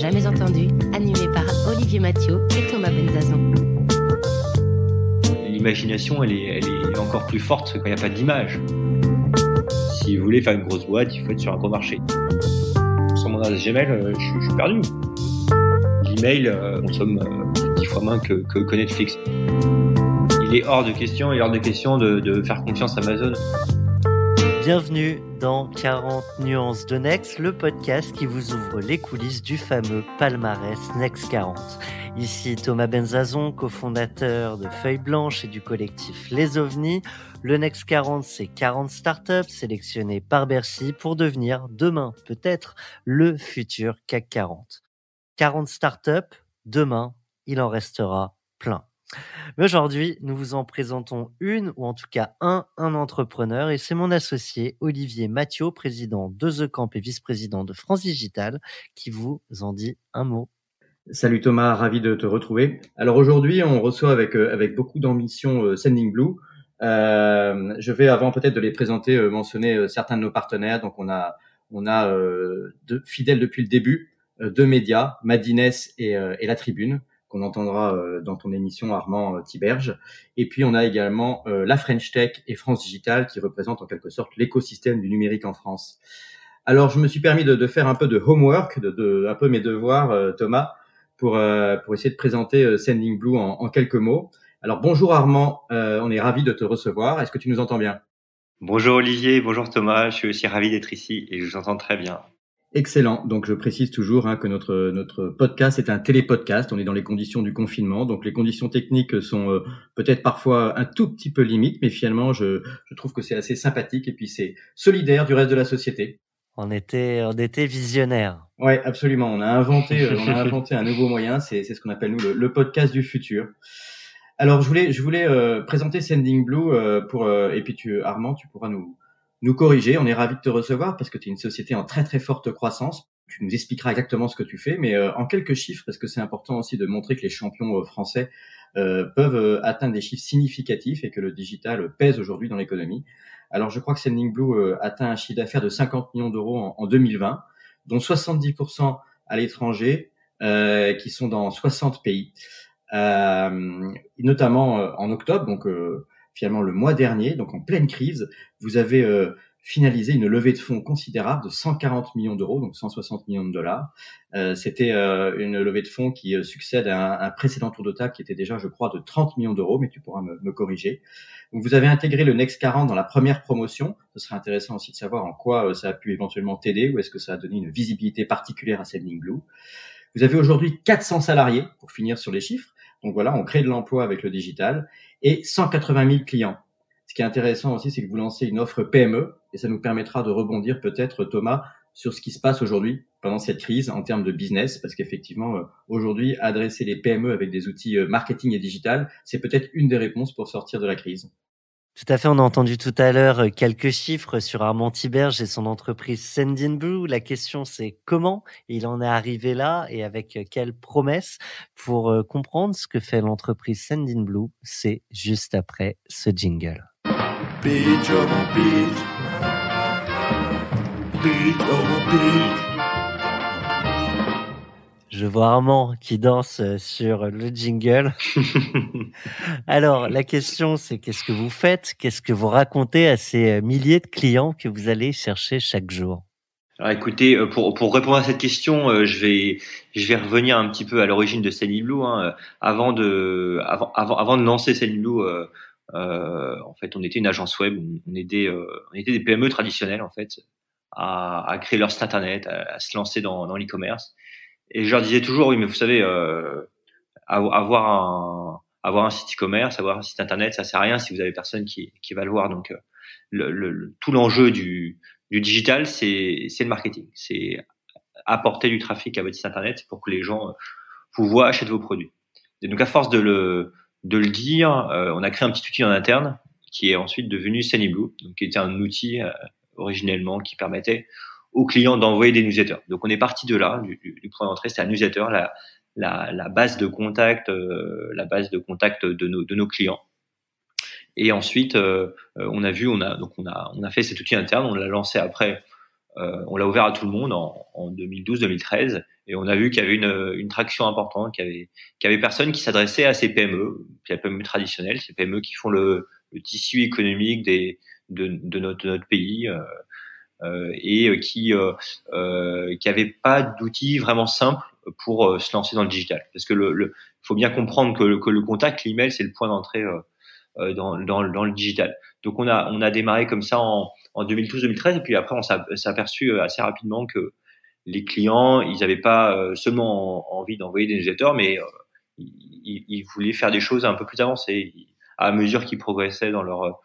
jamais entendu, animé par Olivier Mathieu et Thomas Benzazon. L'imagination, elle est encore plus forte quand il n'y a pas d'image. Si vous voulez faire une grosse boîte, il faut être sur un gros marché. Sur mon adresse Gmail, je suis perdu. L'email consomme 10 fois moins que Netflix. Il est hors de question de faire confiance à Amazon. Bienvenue dans 40 nuances de Next, le podcast qui vous ouvre les coulisses du fameux palmarès Next 40. Ici Thomas Benzazon, cofondateur de Feuille Blanche et du collectif Les OVNIs. Le Next 40, c'est 40 startups sélectionnées par Bercy pour devenir demain, peut-être, le futur CAC 40. 40 startups, demain, il en restera plein. Mais aujourd'hui, nous vous en présentons une, ou en tout cas un entrepreneur, et c'est mon associé Olivier Mathieu, président de The Camp et vice-président de France Digital, qui vous en dit un mot. Salut Thomas, ravi de te retrouver. Alors aujourd'hui, on reçoit avec beaucoup d'ambition Sending Blue. Je vais, avant peut-être de les présenter, mentionner certains de nos partenaires. Donc on a deux fidèles depuis le début, deux médias, Madines et La Tribune, qu'on entendra dans ton émission, Armand Tiberge. Et puis on a également la French Tech et France Digital, qui représentent en quelque sorte l'écosystème du numérique en France. Alors je me suis permis de faire un peu de homework, un peu mes devoirs, Thomas, pour essayer de présenter Sending Blue en quelques mots. Alors bonjour Armand, on est ravi de te recevoir. Est-ce que tu nous entends bien ? Bonjour Olivier, bonjour Thomas, je suis aussi ravi d'être ici et je vous entends très bien. Excellent. Donc je précise toujours que notre podcast est un télépodcast. On est dans les conditions du confinement, donc les conditions techniques sont peut-être parfois un tout petit peu limites, mais finalement je trouve que c'est assez sympathique et puis c'est solidaire du reste de la société. On était visionnaires. Ouais, absolument. On a inventé un nouveau moyen. C'est ce qu'on appelle nous le podcast du futur. Alors je voulais présenter Sending Blue et puis Armand, tu pourras nous corriger. On est ravis de te recevoir parce que tu es une société en très très forte croissance. Tu nous expliqueras exactement ce que tu fais, mais en quelques chiffres, parce que c'est important aussi de montrer que les champions français peuvent atteindre des chiffres significatifs et que le digital pèse aujourd'hui dans l'économie. Alors je crois que Sending Blue atteint un chiffre d'affaires de 50 millions d'euros en 2020, dont 70% à l'étranger, qui sont dans 60 pays. Notamment en octobre, donc finalement le mois dernier, donc en pleine crise, vous avez finalisé une levée de fonds considérable de 140 millions d'euros, donc 160 millions de dollars. C'était une levée de fonds qui succède à un précédent tour de table qui était déjà, je crois, de 30 millions d'euros, mais tu pourras me corriger. Donc vous avez intégré le Next 40 dans la première promotion. Ce serait intéressant aussi de savoir en quoi ça a pu éventuellement t'aider, ou est-ce que ça a donné une visibilité particulière à Sending Blue. Vous avez aujourd'hui 400 salariés, pour finir sur les chiffres. Donc voilà, on crée de l'emploi avec le digital et 180 000 clients. Ce qui est intéressant aussi, c'est que vous lancez une offre PME et ça nous permettra de rebondir peut-être, Thomas, sur ce qui se passe aujourd'hui pendant cette crise en termes de business, parce qu'effectivement, aujourd'hui, adresser les PME avec des outils marketing et digital, c'est peut-être une des réponses pour sortir de la crise. Tout à fait, on a entendu tout à l'heure quelques chiffres sur Armand Tiberge et son entreprise Sending Blue. La question, c'est comment il en est arrivé là et avec quelles promesses. Pour comprendre ce que fait l'entreprise Sending Blue, c'est juste après ce jingle. Beach over beach. Beach over beach. Je vois Armand qui danse sur le jingle. Alors, la question, c'est qu'est-ce que vous faites ? Qu'est-ce que vous racontez à ces milliers de clients que vous allez chercher chaque jour ? Alors écoutez, pour répondre à cette question, je vais revenir un petit peu à l'origine de Sending Blue. Avant de lancer Sending Blue, en fait, on était une agence web. On aidait des PME traditionnelles en fait à créer leur site internet, à se lancer dans l'e-commerce. Et je leur disais toujours, oui, mais vous savez, avoir un site e-commerce, avoir un site internet, ça sert à rien si vous avez personne qui va le voir. Donc, tout l'enjeu du digital, c'est le marketing. C'est apporter du trafic à votre site internet pour que les gens vous voient, achètent vos produits. Et donc, à force de le dire, on a créé un petit outil en interne qui est ensuite devenu Sending Blue, donc qui était un outil originellement qui permettait aux clients d'envoyer des newsletters. Donc on est parti de là, du point d'entrée, c'est un newsletter, la base de contact, de nos clients. Et ensuite, on a fait cet outil interne, on l'a lancé après, on l'a ouvert à tout le monde en 2012-2013, Et on a vu qu'il y avait une traction importante, qu'il y avait personne qui s'adressait à ces PME, les PME traditionnelles, ces PME qui font le tissu économique de notre pays, et qui avait pas d'outils vraiment simples pour se lancer dans le digital. Parce que faut bien comprendre que le contact, l'email, c'est le point d'entrée dans le digital. Donc on a démarré comme ça en 2012-2013, et puis après on s'est aperçu assez rapidement que les clients, ils n'avaient pas seulement envie d'envoyer des newsletters, mais ils voulaient faire des choses un peu plus avancées à mesure qu'ils progressaient dans leur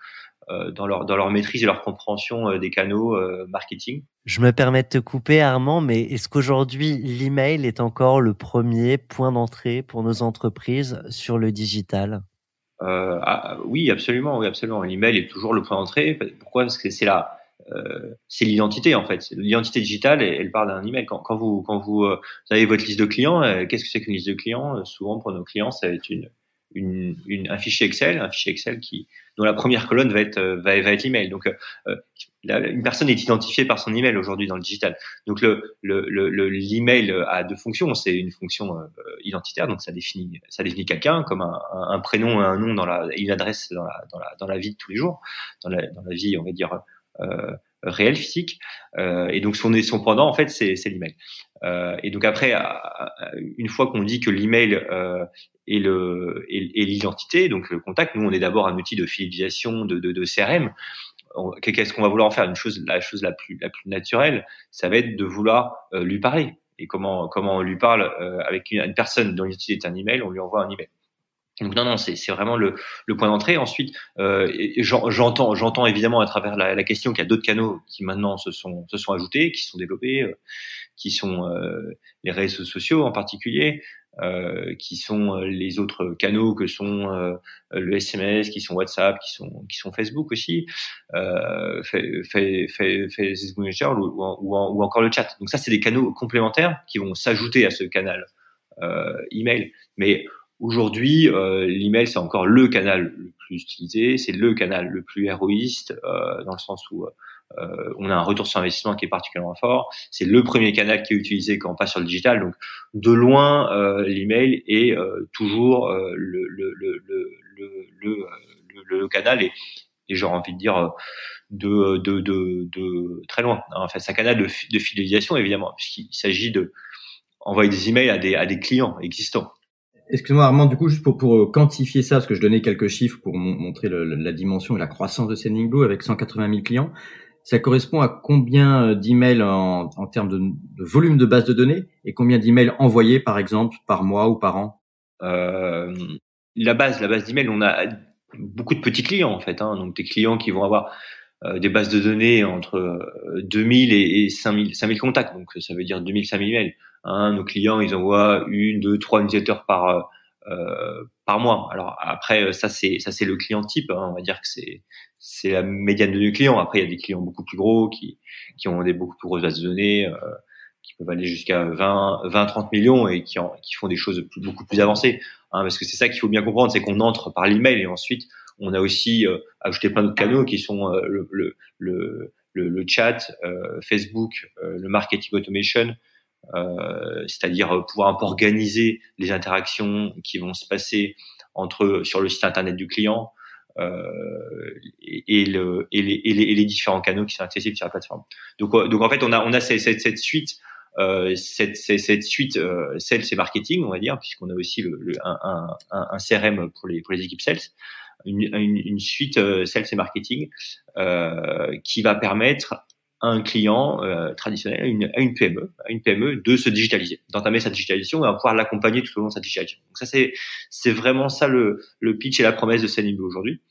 maîtrise et leur compréhension des canaux marketing. Je me permets de te couper, Armand, mais est-ce qu'aujourd'hui, l'email est encore le premier point d'entrée pour nos entreprises sur le digital ? Oui, absolument. L'email est toujours le point d'entrée. Pourquoi ? Parce que c'est l'identité en fait. L'identité digitale, elle part d'un email. Quand vous avez votre liste de clients, qu'est-ce que c'est qu'une liste de clients ? Souvent pour nos clients, ça va être un fichier Excel, dont la première colonne va être l'email. Donc une personne est identifiée par son email aujourd'hui dans le digital. Donc l'email a deux fonctions. C'est une fonction identitaire, donc ça définit quelqu'un comme un prénom et un nom une adresse dans la vie de tous les jours, dans la vie, on va dire réelle, physique. Et donc son pendant en fait c'est l'email. Et donc après, une fois qu'on dit que l'email et l'identité, donc le contact, nous on est d'abord un outil de fidélisation de CRM. Qu'est-ce qu'on va vouloir en faire ? La chose la plus naturelle, ça va être de vouloir lui parler. Et comment on lui parle avec une personne dont l'identité est un email, on lui envoie un email. Donc non, c'est vraiment le point d'entrée. Ensuite, j'entends évidemment à travers la question qu'il y a d'autres canaux qui maintenant se sont ajoutés, qui se sont développés, qui sont les réseaux sociaux en particulier, qui sont les autres canaux que sont le SMS, qui sont WhatsApp, qui sont Facebook aussi, Facebook Messenger ou encore le chat. Donc ça, c'est des canaux complémentaires qui vont s'ajouter à ce canal email. Mais aujourd'hui, l'email, c'est encore le canal le plus utilisé, c'est le canal le plus héroïste, dans le sens où on a un retour sur investissement qui est particulièrement fort. C'est le premier canal qui est utilisé quand on passe sur le digital. Donc, de loin, l'email est toujours le canal et j'aurais envie de dire de très loin. Enfin, c'est un canal de fidélisation, évidemment, puisqu'il s'agit de envoyer des emails à des clients existants. Excuse-moi Armand, du coup, juste pour quantifier ça, parce que je donnais quelques chiffres pour montrer la dimension et la croissance de Sendinblue avec 180 000 clients, ça correspond à combien d'emails en termes de volume de base de données et combien d'emails envoyés, par exemple, par mois ou par an ? La base d'emails, on a beaucoup de petits clients en fait, donc des clients qui vont avoir des bases de données entre 2000 et 5000 contacts, donc ça veut dire 2000, 5000 emails. Nos clients, ils envoient 1, 2, 3 newsletters par mois. Alors après, ça c'est le client type, on va dire que c'est la médiane de nos clients. Après, il y a des clients beaucoup plus gros qui ont des beaucoup plus grosses bases de données, qui peuvent aller jusqu'à 20-30 millions et qui font des choses beaucoup plus avancées. Parce que c'est ça qu'il faut bien comprendre, c'est qu'on entre par l'email et ensuite on a aussi ajouté plein d'autres canaux qui sont le chat, Facebook, le marketing automation, c'est-à-dire pouvoir un peu organiser les interactions qui vont se passer sur le site internet du client et les différents canaux qui sont accessibles sur la plateforme. Donc en fait on a cette suite. Cette suite sales et marketing, on va dire, puisqu'on a aussi un CRM pour les équipes sales, une suite sales et marketing qui va permettre à un client traditionnel, à une PME de se digitaliser, d'entamer sa digitalisation et à pouvoir l'accompagner tout au long de sa digitalisation. Donc ça c'est vraiment ça le pitch et la promesse de Sendinblue aujourd'hui.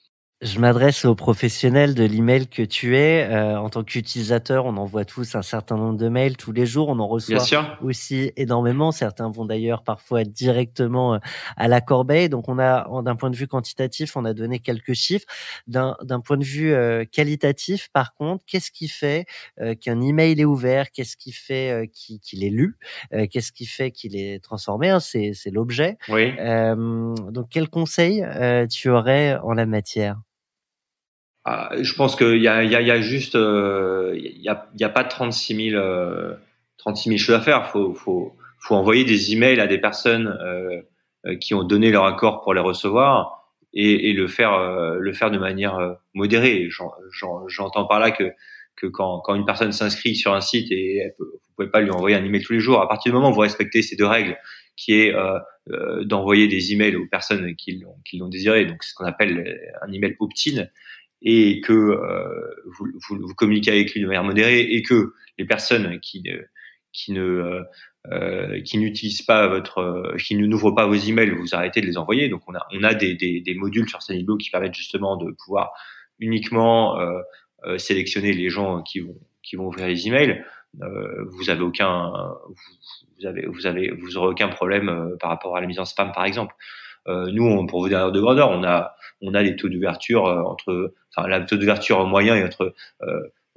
Je m'adresse aux professionnels de l'email que tu es. En tant qu'utilisateur, on envoie tous un certain nombre de mails tous les jours. On en reçoit aussi énormément. Certains vont d'ailleurs parfois directement à la corbeille. Donc, d'un point de vue quantitatif, on a donné quelques chiffres. D'un point de vue qualitatif, par contre, qu'est-ce qui fait qu'un email est ouvert? Qu'est-ce qui fait qu'il est lu? Qu'est-ce qui fait qu'il est transformé? C'est l'objet. Oui. Donc, quel conseil tu aurais en la matière? Je pense qu'il y a juste, il y a pas 36 000 choses à faire. Faut faut envoyer des emails à des personnes qui ont donné leur accord pour les recevoir et le faire de manière modérée. J'entends par là que quand une personne s'inscrit sur un site et vous pouvez pas lui envoyer un email tous les jours. À partir du moment où vous respectez ces deux règles, qui est d'envoyer des emails aux personnes qui l'ont désiré, donc c'est ce qu'on appelle un email opt-in, et que vous communiquez avec lui de manière modérée, et que les personnes qui n'utilisent pas qui n'ouvrent pas vos emails, vous arrêtez de les envoyer. Donc on a des modules sur Sendinblue qui permettent justement de pouvoir uniquement sélectionner les gens qui vont ouvrir les emails. Vous aurez aucun problème par rapport à la mise en spam, par exemple. Nous, pour vous donner un ordre de grandeur, on a des taux d'ouverture la taux d'ouverture moyen est entre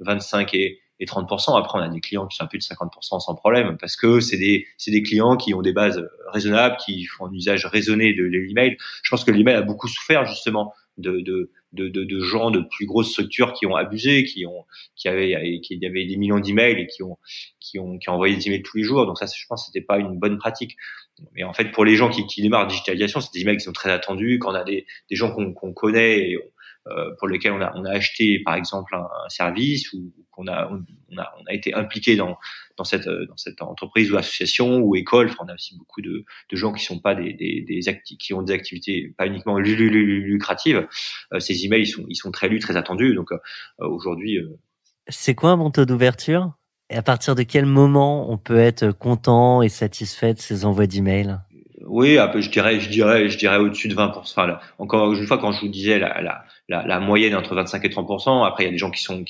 25 et 30%. Après, on a des clients qui sont à plus de 50% sans problème, parce que c'est des clients qui ont des bases raisonnables, qui font un usage raisonné de l'email. Je pense que l'email a beaucoup souffert justement de gens de plus grosses structures qui ont abusé, qui avaient des millions d'emails et qui ont envoyé des emails tous les jours. Donc ça, je pense que c'était pas une bonne pratique. Mais en fait, pour les gens qui démarrent la digitalisation, c'est des emails qui sont très attendus. Quand on a des gens qu'on connaît et pour lesquels on a acheté par exemple un service, ou qu'on a été impliqué dans cette entreprise ou association ou école. Enfin, on a aussi beaucoup de gens qui sont pas qui ont des activités pas uniquement lucratives. Ces emails ils sont très lus, très attendus. Donc aujourd'hui, c'est quoi un bon taux d'ouverture? Et à partir de quel moment on peut être content et satisfait de ces envois d'emails? Oui, un peu, je dirais au-dessus de 20%. Enfin, là, encore une fois, quand je vous disais la moyenne entre 25 et 30%, après il y a des gens qui sont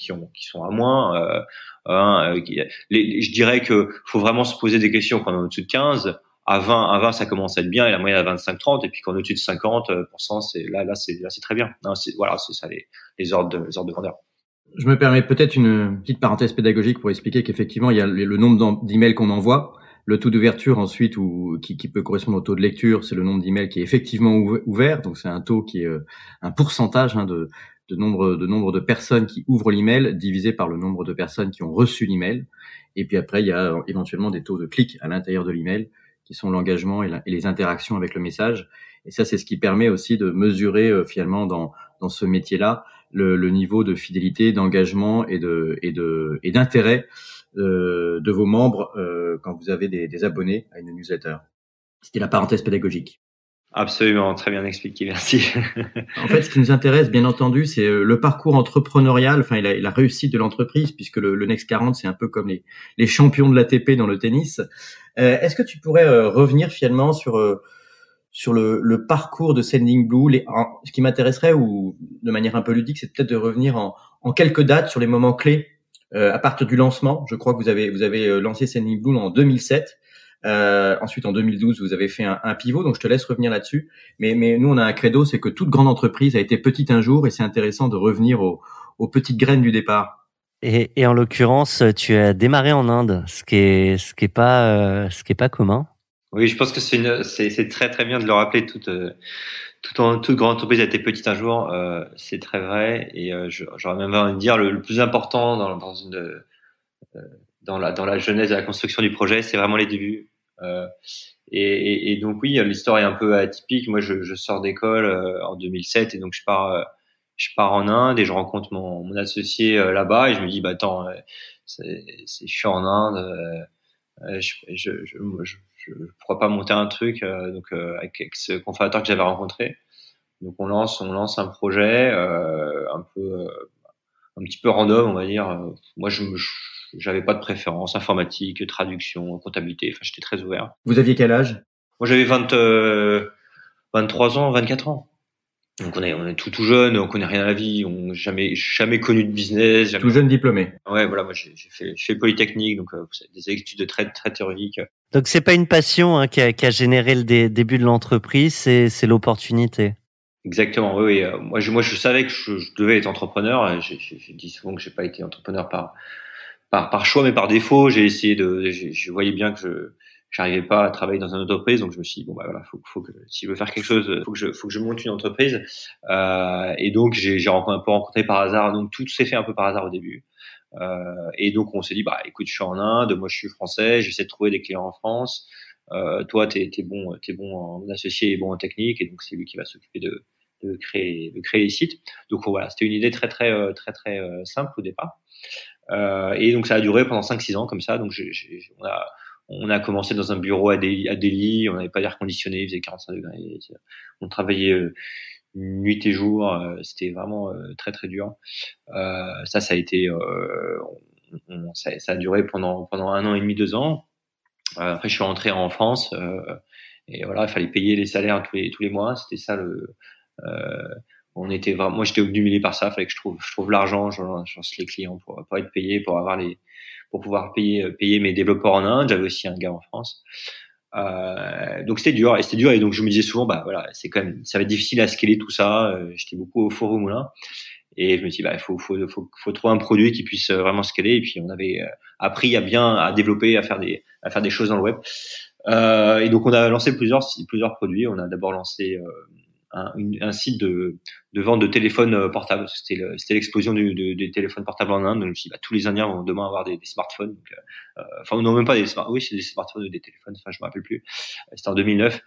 à moins. Je dirais que faut vraiment se poser des questions quand on est au-dessus de 15. À 20, ça commence à être bien, et la moyenne à 25-30, et puis quand on est au-dessus de 50%, c'est très bien. Non, c'est ça les ordres de grandeur. Je me permets peut-être une petite parenthèse pédagogique pour expliquer qu'effectivement, il y a le nombre d'emails qu'on envoie. Le taux d'ouverture ensuite, qui peut correspondre au taux de lecture, c'est le nombre d'emails qui est effectivement ouvert. Donc c'est un taux qui est un pourcentage de nombre de personnes qui ouvrent l'email divisé par le nombre de personnes qui ont reçu l'email. Et puis après, il y a éventuellement des taux de clics à l'intérieur de l'email, qui sont l'engagement et les interactions avec le message. Et ça, c'est ce qui permet aussi de mesurer finalement dans ce métier-là le niveau de fidélité, d'engagement et d'intérêt de vos membres quand vous avez des abonnés à une newsletter. C'était la parenthèse pédagogique. Absolument, très bien expliqué, merci. En fait, ce qui nous intéresse, bien entendu, c'est le parcours entrepreneurial, enfin la réussite de l'entreprise, puisque le Next 40, c'est un peu comme les champions de l'ATP dans le tennis. Est-ce que tu pourrais revenir finalement sur le parcours de Sendinblue? Ce qui m'intéresserait, ou de manière un peu ludique, c'est peut-être de revenir en quelques dates sur les moments clés à partir du lancement. Je crois que vous avez lancé Sendinblue en 2007. Ensuite, en 2012, vous avez fait un pivot, donc je te laisse revenir là-dessus. Mais nous, on a un credo, c'est que toute grande entreprise a été petite un jour, et c'est intéressant de revenir aux petites graines du départ. Et en l'occurrence, tu as démarré en Inde, ce qui est pas commun. Oui, je pense que c'est très très bien de le rappeler. Toute grande entreprise a été petite un jour, c'est très vrai. Et j'aurais même envie de dire le plus important dans la genèse de la construction du projet, c'est vraiment les débuts. Et donc oui, l'histoire est un peu atypique. Moi, je sors d'école en 2007, et donc je pars en Inde et je rencontre mon associé là-bas, et je me dis attends, je suis en Inde, je pourrais pas monter un truc avec ce cofondateur que j'avais rencontré. Donc on lance un projet un petit peu random, on va dire. Moi, j'avais pas de préférence, informatique, traduction, comptabilité. Enfin, j'étais très ouvert. Vous aviez quel âge? Moi, j'avais 23 ans, 24 ans. Donc on est tout jeune, on connaît rien à la vie, on n'a jamais connu de business. Tout jeune diplômé. Ouais, voilà, moi j'ai fait Polytechnique, donc des études très très théoriques. Donc c'est pas une passion qui a généré le début de l'entreprise, c'est l'opportunité. Exactement, oui. Moi je savais que je devais être entrepreneur. J'ai dit souvent que j'ai pas été entrepreneur par choix, mais par défaut. Je voyais bien que j'arrivais pas à travailler dans une entreprise, donc je me suis dit voilà, faut que si je veux faire quelque chose, faut que je monte une entreprise. Et donc j'ai un peu rencontré par hasard, donc tout s'est fait un peu par hasard au début. Et donc on s'est dit, bah écoute, je suis en Inde, moi je suis français, j'essaie de trouver des clients en France. Toi, t'es bon en associé et bon en technique, et donc c'est lui qui va s'occuper de créer les sites. Donc voilà, c'était une idée très simple au départ. Et donc ça a duré pendant 5-6 ans comme ça. Donc on a commencé dans un bureau à Delhi, on n'avait pas d'air conditionné, il faisait 45 degrés. On travaillait nuit et jour, c'était vraiment très dur. Ça a été, ça a duré pendant 1 an et demi, 2 ans. Après, je suis rentré en France et voilà, il fallait payer les salaires tous les mois. C'était ça on était vraiment, moi j'étais obnubilé par ça. Il fallait que je trouve l'argent, je lance les clients pour être payé, pour pouvoir payer mes développeurs en Inde. J'avais aussi un gars en France. Donc c'était dur et donc je me disais souvent, bah voilà, c'est quand même, ça va être difficile à scaler tout ça. J'étais beaucoup au four au moulin. Et je me suis dit, bah, il faut trouver un produit qui puisse vraiment scaler. Et puis, on avait appris à développer, à faire des choses dans le web. Et donc, on a lancé plusieurs produits. On a d'abord lancé un site de vente de téléphones portables. C'était l'explosion des téléphones portables en Inde. Donc, je me suis dit, bah, tous les Indiens vont demain avoir des smartphones. Donc, enfin, non, même pas des smartphones. Oui, c'est des smartphones ou des téléphones. Enfin, je me rappelle plus. C'était en 2009.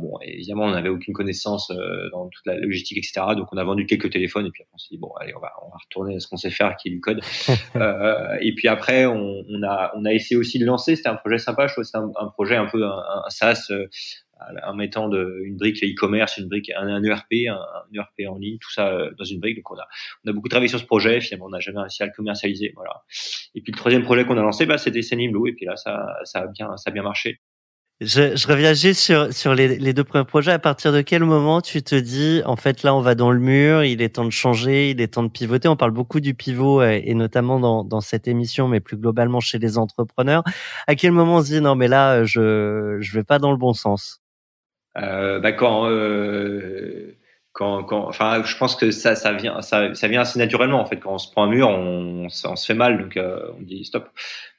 Bon, évidemment, on n'avait aucune connaissance dans toute la logistique, etc. Donc, on a vendu quelques téléphones et puis après, on s'est dit, bon, allez, on va retourner à ce qu'on sait faire, qui est du code. Et puis après, on a essayé aussi de lancer. C'était un projet sympa. Je trouve que c'était un projet un peu un SaaS, en mettant une brique e-commerce, une brique, un ERP, un ERP en ligne, tout ça dans une brique. Donc on a beaucoup travaillé sur ce projet. Finalement, on n'a jamais réussi à le commercialiser. Voilà. Et puis le troisième projet qu'on a lancé, bah, c'était Sendinblue. Et puis là, ça a bien marché. Je reviens juste sur les deux premiers projets. À partir de quel moment tu te dis, en fait, là, on va dans le mur, il est temps de changer, il est temps de pivoter. On parle beaucoup du pivot et notamment dans cette émission, mais plus globalement chez les entrepreneurs. À quel moment on se dit, non, mais là, je vais pas dans le bon sens? Bah enfin, je pense que ça vient assez naturellement en fait. Quand on se prend un mur, on se fait mal, donc on dit stop.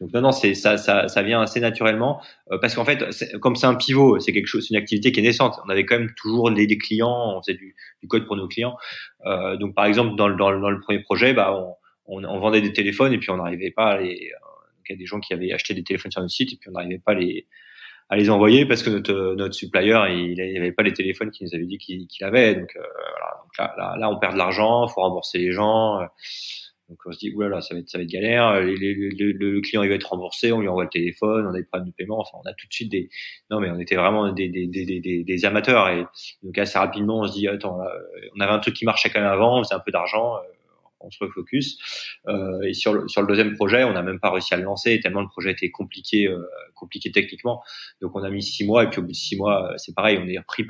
Donc non, ça vient assez naturellement parce qu'en fait, comme c'est un pivot, c'est une activité qui est naissante. On avait quand même toujours des clients, on faisait du code pour nos clients. Donc par exemple, dans le premier projet, bah on vendait des téléphones et puis on n'arrivait pas à il y a des gens qui avaient acheté des téléphones sur notre site et puis on n'arrivait pas à les envoyer parce que notre supplier il avait pas les téléphones qu'il nous avait dit qu'il avait. Donc voilà, donc là on perd de l'argent, faut rembourser les gens. Donc on se dit oulala, ça va être galère. Le client il va être remboursé, on lui envoie le téléphone, on a des problèmes de paiement. Enfin on a tout de suite non mais on était vraiment des amateurs et donc assez rapidement on se dit attends là, on avait un truc qui marchait quand même avant, on faisait un peu d'argent. On se refocus. Et sur le deuxième projet, on n'a même pas réussi à le lancer tellement le projet était compliqué techniquement. Donc on a mis 6 mois et puis au bout de 6 mois, c'est pareil, on est repris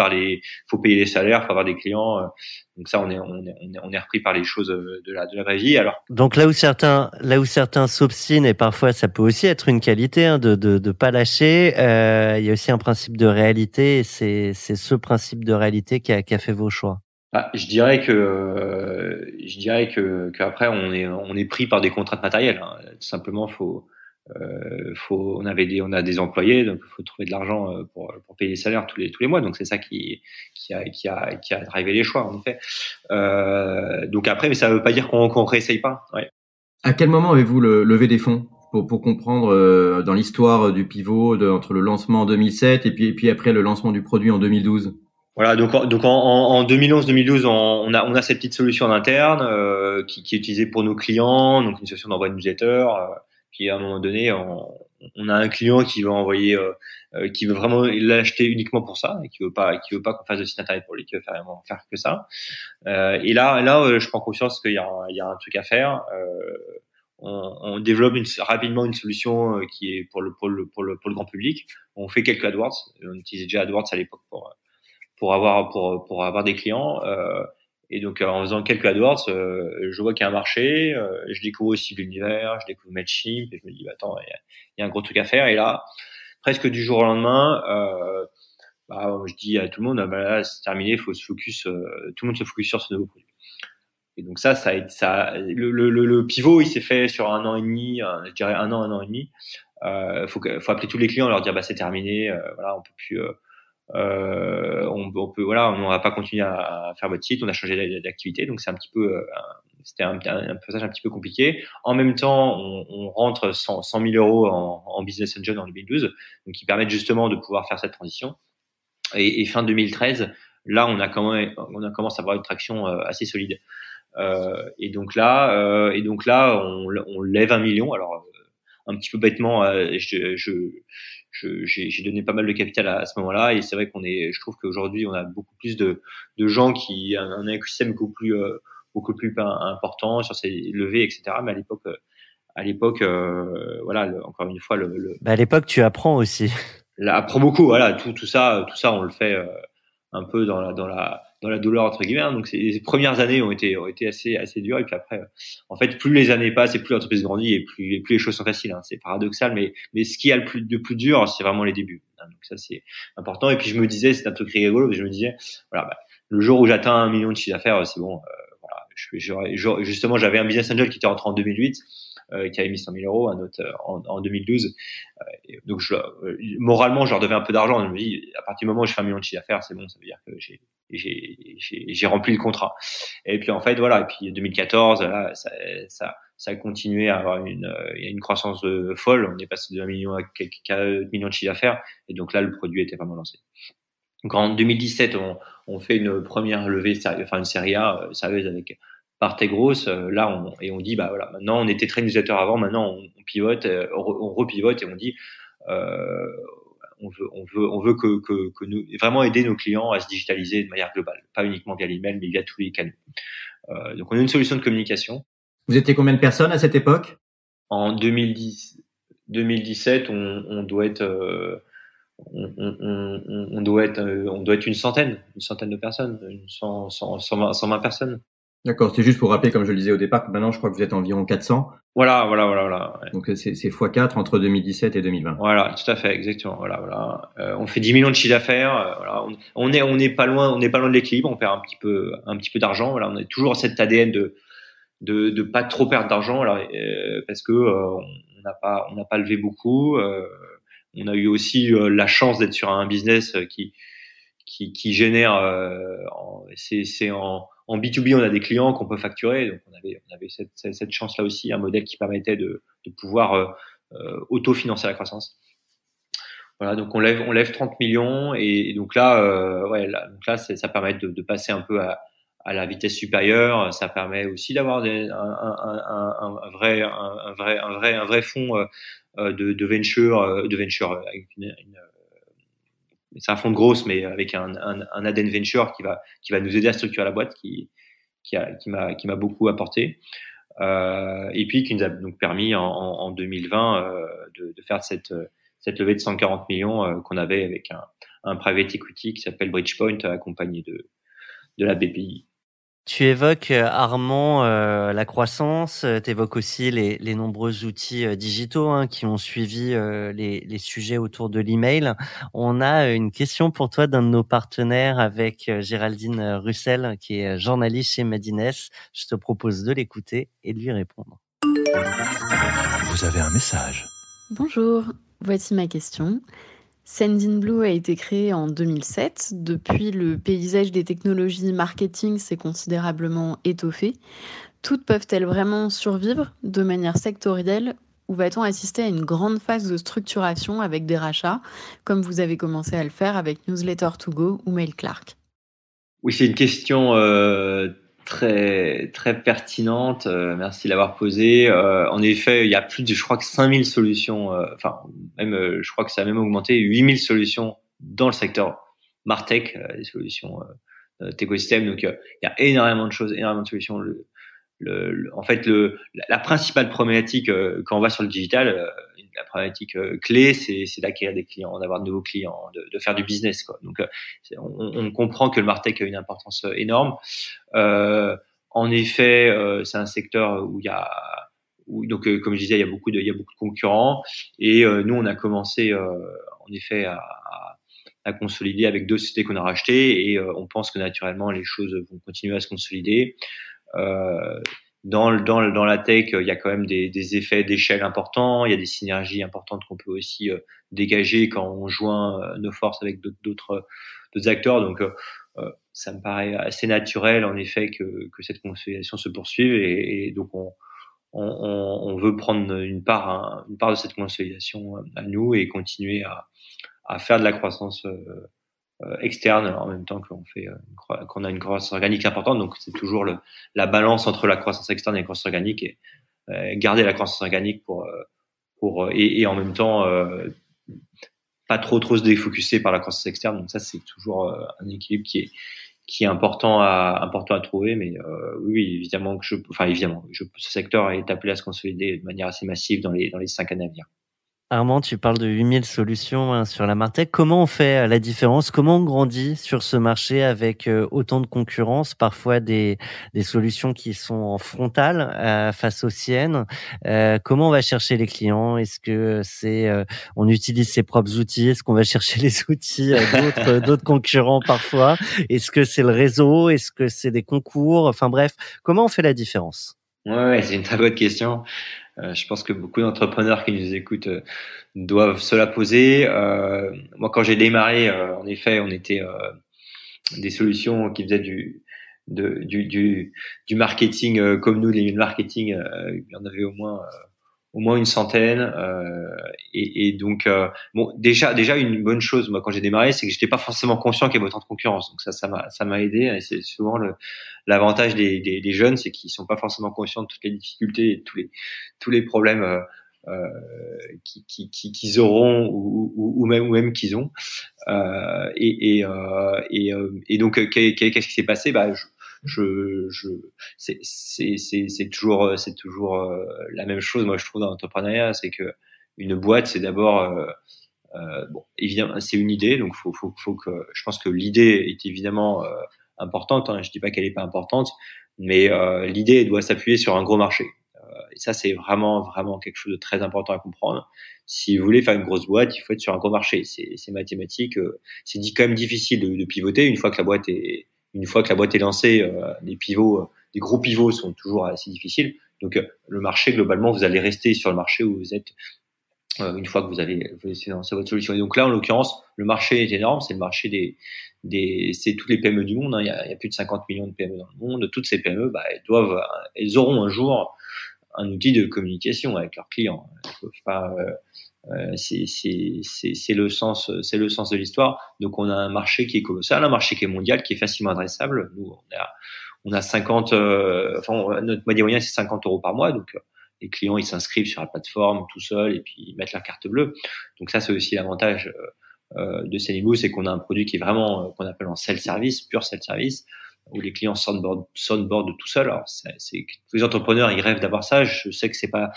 faut payer les salaires, faut avoir des clients. Donc ça, on est repris par les choses de la vraie vie. Alors donc là où certains s'obstinent et parfois ça peut aussi être une qualité de pas lâcher. Il y a aussi un principe de réalité. Et c'est ce principe de réalité qui a fait vos choix. Ah, je dirais que qu'après on est pris par des contraintes matérielles. Hein. Tout simplement, on a des employés, donc il faut trouver de l'argent pour payer les salaires tous les mois. Donc c'est ça qui a drivé les choix en effet. Donc après, mais ça veut pas dire qu'on réessaye pas. Ouais. À quel moment avez-vous levé des fonds pour comprendre dans l'histoire du pivot entre le lancement en 2007 et puis après le lancement du produit en 2012? Voilà, donc en 2011-2012, on a cette petite solution en interne qui est utilisée pour nos clients, donc une solution d'envoi de newsletter. Puis à un moment donné, on a un client qui veut envoyer, qui veut vraiment l'acheter uniquement pour ça, et qui veut pas qu'on fasse de site internet pour lui, qui veut vraiment faire que ça. Et là, je prends conscience qu'il y a un truc à faire. On développe rapidement une solution qui est pour le grand public. On fait quelques AdWords. On utilisait déjà AdWords à l'époque pour avoir des clients. Et donc, en faisant quelques AdWords, je vois qu'il y a un marché, je découvre aussi l'univers, je découvre Mailchimp, et je me dis, bah, attends, il y a un gros truc à faire. Et là, presque du jour au lendemain, je dis à tout le monde, bah, là, c'est terminé, faut se focus, tout le monde se focus sur ce nouveau produit. Et donc le pivot, il s'est fait sur 1 an et demi, je dirais 1 an et demi. Faut appeler tous les clients, leur dire, bah, c'est terminé, voilà, on peut plus, on va pas continuer à faire votre site, on a changé d'activité, donc c'est un petit peu c'était un passage un petit peu compliqué. En même temps, on rentre 100 000 € en Business Angel en 2012, donc qui permettent justement de pouvoir faire cette transition. Et fin 2013, là, on a commencé à avoir une traction assez solide. Et donc là, on lève 1 million. Alors, un petit peu bêtement, j'ai donné pas mal de capital à ce moment-là, et c'est vrai je trouve qu'aujourd'hui, on a beaucoup plus de gens qui un écosystème beaucoup plus important sur ces levées, etc. Mais à l'époque, voilà, encore une fois, à l'époque, tu apprends aussi. Apprend beaucoup, voilà, tout ça, on le fait un peu dans la douleur entre guillemets. Hein. Donc les premières années ont été assez dures, et puis après, en fait, plus les années passent et plus l'entreprise grandit, et plus les choses sont faciles. Hein. C'est paradoxal, mais ce qui a de plus dur, c'est vraiment les débuts. Hein. Donc ça, c'est important. Et puis je me disais, c'est un truc rigolo, je me disais, voilà, le jour où j'atteins 1 million de chiffre d'affaires, c'est bon. Voilà, justement, j'avais un business angel qui était rentré en 2008. Qui avait mis 100 000 €, un autre en 2012. Donc moralement, je leur devais un peu d'argent. Je me dis, à partir du moment où je fais 1 million de chiffre d'affaires, c'est bon, ça veut dire que j'ai rempli le contrat. Et puis en fait, voilà. Et puis 2014, là, ça a continué à avoir une croissance folle. On est passé de 1 million à 4 millions de chiffre d'affaires. Et donc là, le produit était vraiment lancé. Donc en 2017, on fait une première levée, une série A sérieuse avec Partech Growth. Là, on dit, bah voilà, maintenant on était très newsletter avant, maintenant on pivote, on repivote, et on dit, on veut que nous vraiment aider nos clients à se digitaliser de manière globale, pas uniquement via l'email, mais via tous les canaux. Donc on a une solution de communication. Vous étiez combien de personnes à cette époque? En 2017, on doit être on doit être une centaine de personnes, 120 personnes. D'accord, c'est juste pour rappeler, comme je le disais au départ, que maintenant je crois que vous êtes environ 400. Voilà. Ouais. Donc c'est x4 entre 2017 et 2020. Voilà, tout à fait, exactement. Voilà. On fait 10 millions de chiffre d'affaires. Voilà, on n'est pas loin de l'équilibre. On perd un petit peu d'argent. Voilà, on a toujours cet ADN de pas trop perdre d'argent. Alors, parce que on n'a pas levé beaucoup. On a eu aussi la chance d'être sur un business qui génère. En B2B, on a des clients qu'on peut facturer, donc on avait cette chance-là aussi, un modèle qui permettait de pouvoir autofinancer la croissance. Voilà, donc on lève 30 millions, et donc là, donc là, ça permet de passer un peu à la vitesse supérieure. Ça permet aussi d'avoir un vrai fonds de venture avec c'est un fonds de growth, mais avec un ADN venture qui va nous aider à structurer la boîte, qui m'a beaucoup apporté, et puis qui nous a donc permis en 2020 de faire cette levée de 140 millions qu'on avait avec un private equity qui s'appelle Bridgepoint, accompagné de la BPI. Tu évoques, Armand, la croissance, tu évoques aussi les nombreux outils digitaux qui ont suivi les sujets autour de l'email. On a une question pour toi d'un de nos partenaires avec Géraldine Russel, qui est journaliste chez Madines. Je te propose de l'écouter et de lui répondre. Vous avez un message. Bonjour, voici ma question. Sendinblue a été créé en 2007. Depuis, le paysage des technologies marketing s'est considérablement étoffé. Toutes peuvent-elles vraiment survivre de manière sectorielle, ou va-t-on assister à une grande phase de structuration avec des rachats, comme vous avez commencé à le faire avec Newsletter2Go ou MailClark? Oui, c'est une question très très pertinente. Merci de l'avoir posée. En effet, il y a plus de, je crois que 5000 solutions. Je crois que ça a même augmenté, 8000 solutions dans le secteur Martech, des solutions d'écosystème. Donc il y a énormément de choses, énormément de solutions. En fait, la principale problématique quand on va sur le digital, la problématique clé, c'est d'acquérir des clients, d'avoir de nouveaux clients, de faire du business, quoi. Donc, on comprend que le Martech a une importance énorme. En effet, c'est un secteur où comme je disais, il y a beaucoup de concurrents, et nous, on a commencé en effet à consolider avec 2 sociétés qu'on a rachetées, et on pense que naturellement les choses vont continuer à se consolider. Dans la tech, il y a quand même des effets d'échelle importants, il y a des synergies importantes qu'on peut aussi dégager quand on joint nos forces avec d'autres acteurs. Donc ça me paraît assez naturel en effet que cette consolidation se poursuive et donc on veut prendre une part de cette consolidation à nous et continuer à faire de la croissance externe en même temps qu'on a une croissance organique importante. Donc c'est toujours la balance entre la croissance externe et la croissance organique et garder la croissance organique et en même temps pas trop se défocuser par la croissance externe. Donc ça c'est toujours un équilibre qui est important à trouver, mais oui, évidemment ce secteur est appelé à se consolider de manière assez massive dans les 5 années à venir. Armand, tu parles de 8000 solutions sur la Martech. Comment on fait la différence? Comment on grandit sur ce marché avec autant de concurrence, parfois des solutions qui sont en frontale face aux siennes? Comment on va chercher les clients? Est-ce que on utilise ses propres outils? Est-ce qu'on va chercher les outils d'autres concurrents parfois? Est-ce que c'est le réseau? Est-ce que c'est des concours? Enfin bref, comment on fait la différence? Ouais, c'est une très bonne question. Je pense que beaucoup d'entrepreneurs qui nous écoutent doivent se la poser. Moi, quand j'ai démarré, en effet, on était des solutions qui faisaient du marketing comme nous, les marketing. Il y en avait au moins une centaine. Et donc, bon, déjà une bonne chose, moi, quand j'ai démarré, c'est que j'étais pas forcément conscient qu'il y avait autant de concurrence. Donc ça m'a aidé. Et c'est souvent l'avantage des jeunes, c'est qu'ils sont pas forcément conscients de toutes les difficultés et tous les problèmes qu'ils auront ou même qu'ils ont. Et donc, qu'est-ce qui s'est passé? C'est toujours la même chose. Moi, je trouve dans l'entrepreneuriat, c'est que une boîte, c'est d'abord bon, évidemment, c'est une idée, donc faut que je pense que l'idée est évidemment importante. Hein, je dis pas qu'elle est pas importante, mais l'idée doit s'appuyer sur un gros marché. Et ça, c'est vraiment quelque chose de très important à comprendre. Si vous voulez faire une grosse boîte, il faut être sur un gros marché. C'est mathématique. C'est quand même difficile de pivoter une fois que la boîte est lancée. Les gros pivots sont toujours assez difficiles. Donc le marché, globalement, vous allez rester sur le marché où vous êtes une fois que vous avez lancé votre solution. Et donc là, en l'occurrence, le marché est énorme. C'est le marché c'est toutes les PME du monde. Hein. Il y a plus de 50 millions de PME dans le monde. Toutes ces PME, elles auront un jour un outil de communication avec leurs clients. C'est le sens de l'histoire. Donc on a un marché qui est colossal, un marché qui est mondial, qui est facilement adressable. Nous, on a 50, notre moyen moyen c'est 50 € par mois. Donc les clients ils s'inscrivent sur la plateforme tout seuls et puis ils mettent leur carte bleue. Donc ça c'est aussi l'avantage de Seniblu, c'est qu'on a un produit qui est vraiment qu'on appelle en self-service, pur self-service, où les clients soundboard tout seuls. Alors, tous les entrepreneurs, ils rêvent d'avoir ça. Je sais que c'est pas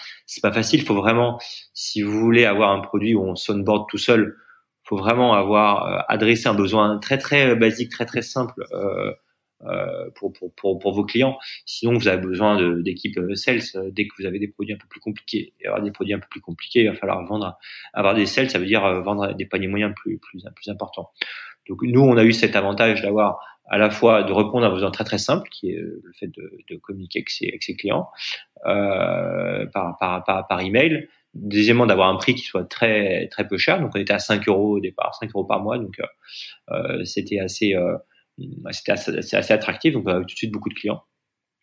facile. Il faut vraiment, si vous voulez avoir un produit où on soundboard tout seul, faut vraiment avoir adressé un besoin très très basique, très très simple pour vos clients. Sinon, vous avez besoin d'équipes sales. Dès que vous avez des produits un peu plus compliqués, et avoir des produits un peu plus compliqués, il va falloir avoir des sales. Ça veut dire vendre des paniers moyens plus importants. Donc nous, on a eu cet avantage d'avoir à la fois de répondre à un besoin très très simple, qui est le fait de communiquer avec ses clients par email. Deuxièmement, d'avoir un prix qui soit très très peu cher. Donc on était à 5 € au départ, 5 € par mois. Donc c'était assez attractif. Donc on a eu tout de suite beaucoup de clients.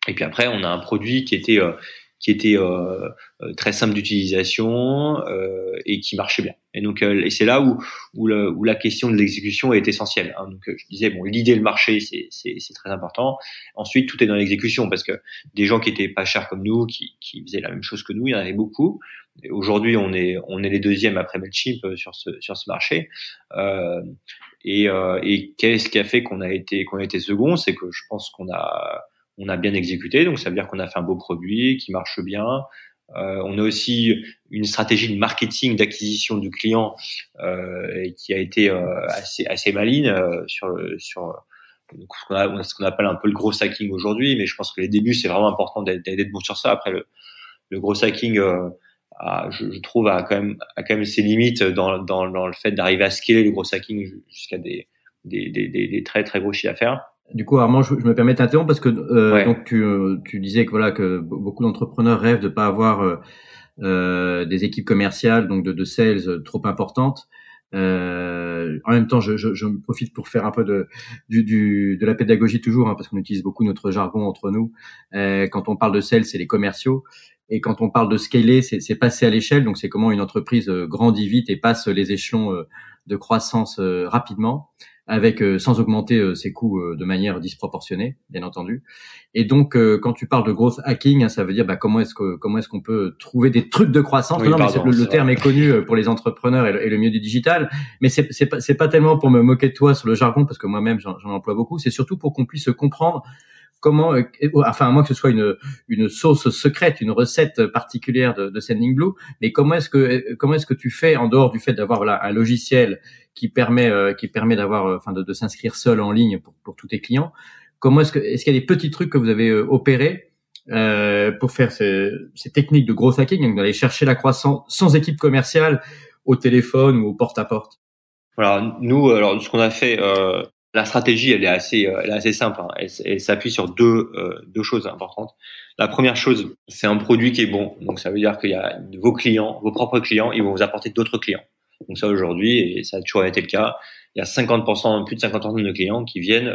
Et puis après, on a un produit qui était très simple d'utilisation et qui marchait bien. Et donc et c'est là où la question de l'exécution est essentielle. Hein. Donc je disais bon, l'idée, le marché, c'est très important. Ensuite, tout est dans l'exécution parce que des gens qui étaient pas chers comme nous, qui faisaient la même chose que nous, il y en avait beaucoup. Et aujourd'hui, on est les deuxièmes après Mailchimp sur ce marché. Et qu'est-ce qui a fait qu'on a été second, c'est que je pense qu'on a bien exécuté, donc ça veut dire qu'on a fait un beau produit qui marche bien. On a aussi une stratégie de marketing, d'acquisition du client qui a été assez maligne sur ce qu'on appelle un peu le gros hacking aujourd'hui. Mais je pense que les débuts, c'est vraiment important d'être bon sur ça. Après, le gros hacking, je trouve, a quand même ses limites dans le fait d'arriver à scaler le gros hacking jusqu'à des très très gros chiffres d'affaires. Du coup, Armand, je me permets d'interrompre parce que ouais. Donc tu disais que voilà que beaucoup d'entrepreneurs rêvent de pas avoir des équipes commerciales, donc de sales trop importantes. En même temps, je me profite pour faire un peu de la pédagogie toujours, parce qu'on utilise beaucoup notre jargon entre nous. Quand on parle de sales, c'est les commerciaux. Et quand on parle de scaler, c'est passer à l'échelle. Donc, c'est comment une entreprise grandit vite et passe les échelons de croissance rapidement, avec sans augmenter ses coûts de manière disproportionnée, bien entendu. Et donc, quand tu parles de growth hacking, ça veut dire comment est-ce qu'on peut trouver des trucs de croissance. Oui, non, pardon, mais le terme est connu pour les entrepreneurs et le milieu du digital. Mais c'est pas tellement pour me moquer de toi sur le jargon, parce que moi-même j'en emploie beaucoup. C'est surtout pour qu'on puisse comprendre comment, enfin, à moins que ce soit une sauce secrète, une recette particulière de Sendinblue, mais comment est-ce que tu fais, en dehors du fait d'avoir un logiciel qui permet d'avoir, enfin, de s'inscrire seul en ligne pour tous tes clients, est-ce qu'il y a des petits trucs que vous avez opérés pour faire ces techniques de growth hacking, donc d'aller chercher la croissance sans équipe commerciale au téléphone ou au porte-à-porte? Voilà, nous, alors ce qu'on a fait, la stratégie, elle est assez simple. Elle s'appuie sur deux choses importantes. La première chose, c'est un produit qui est bon. Donc ça veut dire qu'il y a vos clients, vos propres clients, ils vont vous apporter d'autres clients. Donc ça aujourd'hui, et ça a toujours été le cas, il y a plus de 50% de nos clients qui viennent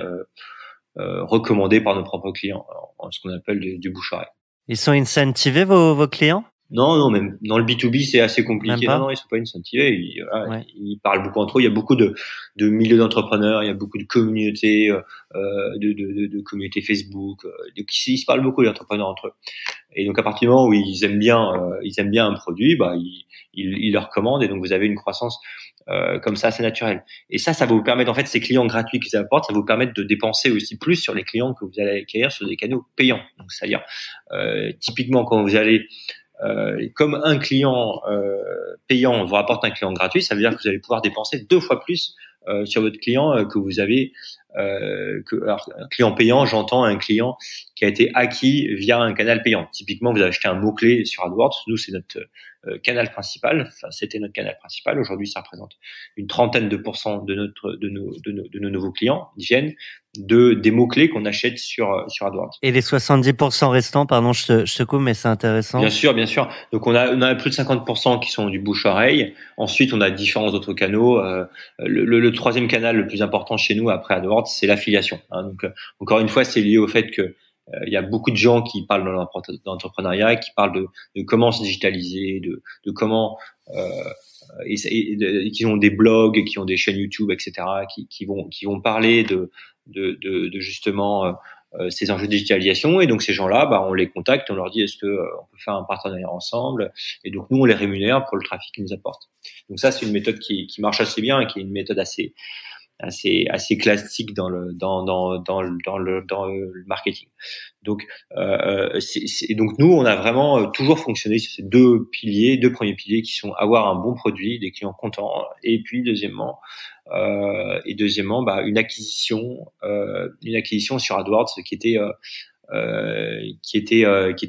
recommandés par nos propres clients, alors, ce qu'on appelle du bouche-oreille. Ils sont incentivés, vos clients? Non, même dans le B2B, c'est assez compliqué. Non, ils sont pas incentivés. Ils parlent beaucoup entre eux. Il y a beaucoup de milieux d'entrepreneurs. Il y a beaucoup de communautés, de communautés Facebook. Donc, ils se parlent beaucoup, les entrepreneurs entre eux. Et donc, à partir du moment où ils aiment bien un produit, ils le recommandent. Et donc, vous avez une croissance comme ça, assez naturelle. Et ça va vous permettre, en fait, ces clients gratuits qu'ils apportent, ça va vous permettre de dépenser aussi plus sur les clients que vous allez acquérir sur des canaux payants. Donc, c'est-à-dire, typiquement, quand vous allez comme un client payant vous rapporte un client gratuit, ça veut dire que vous allez pouvoir dépenser 2 fois plus sur votre client que vous avez. Alors, un client payant, j'entends un client qui a été acquis via un canal payant. Typiquement, vous avez acheté un mot-clé sur AdWords. Nous, c'est notre canal principal. Enfin, c'était notre canal principal. Aujourd'hui, ça représente une trentaine de pourcents de nos nouveaux clients. Ils viennent des mots-clés qu'on achète sur AdWords. Et les 70% restants, pardon, je te coupe, mais c'est intéressant. Bien sûr. Donc, on a plus de 50% qui sont du bouche-oreille. Ensuite, on a différents autres canaux. Le troisième canal le plus important chez nous, après AdWords, c'est l'affiliation. Donc, encore une fois, c'est lié au fait que il y a beaucoup de gens qui parlent d'entrepreneuriat, qui parlent de comment se digitaliser, de comment et qui ont des blogs, qui ont des chaînes YouTube, etc., qui vont parler de justement ces enjeux de digitalisation. Et donc ces gens-là, on les contacte, on leur dit est-ce que on peut faire un partenariat ensemble, et donc nous on les rémunère pour le trafic qu'ils nous apportent. Donc ça, c'est une méthode qui marche assez bien et qui est une méthode assez classique dans le marketing. Donc donc nous, on a vraiment toujours fonctionné sur ces deux premiers piliers qui sont avoir un bon produit, des clients contents, et puis deuxièmement une acquisition sur AdWords qui était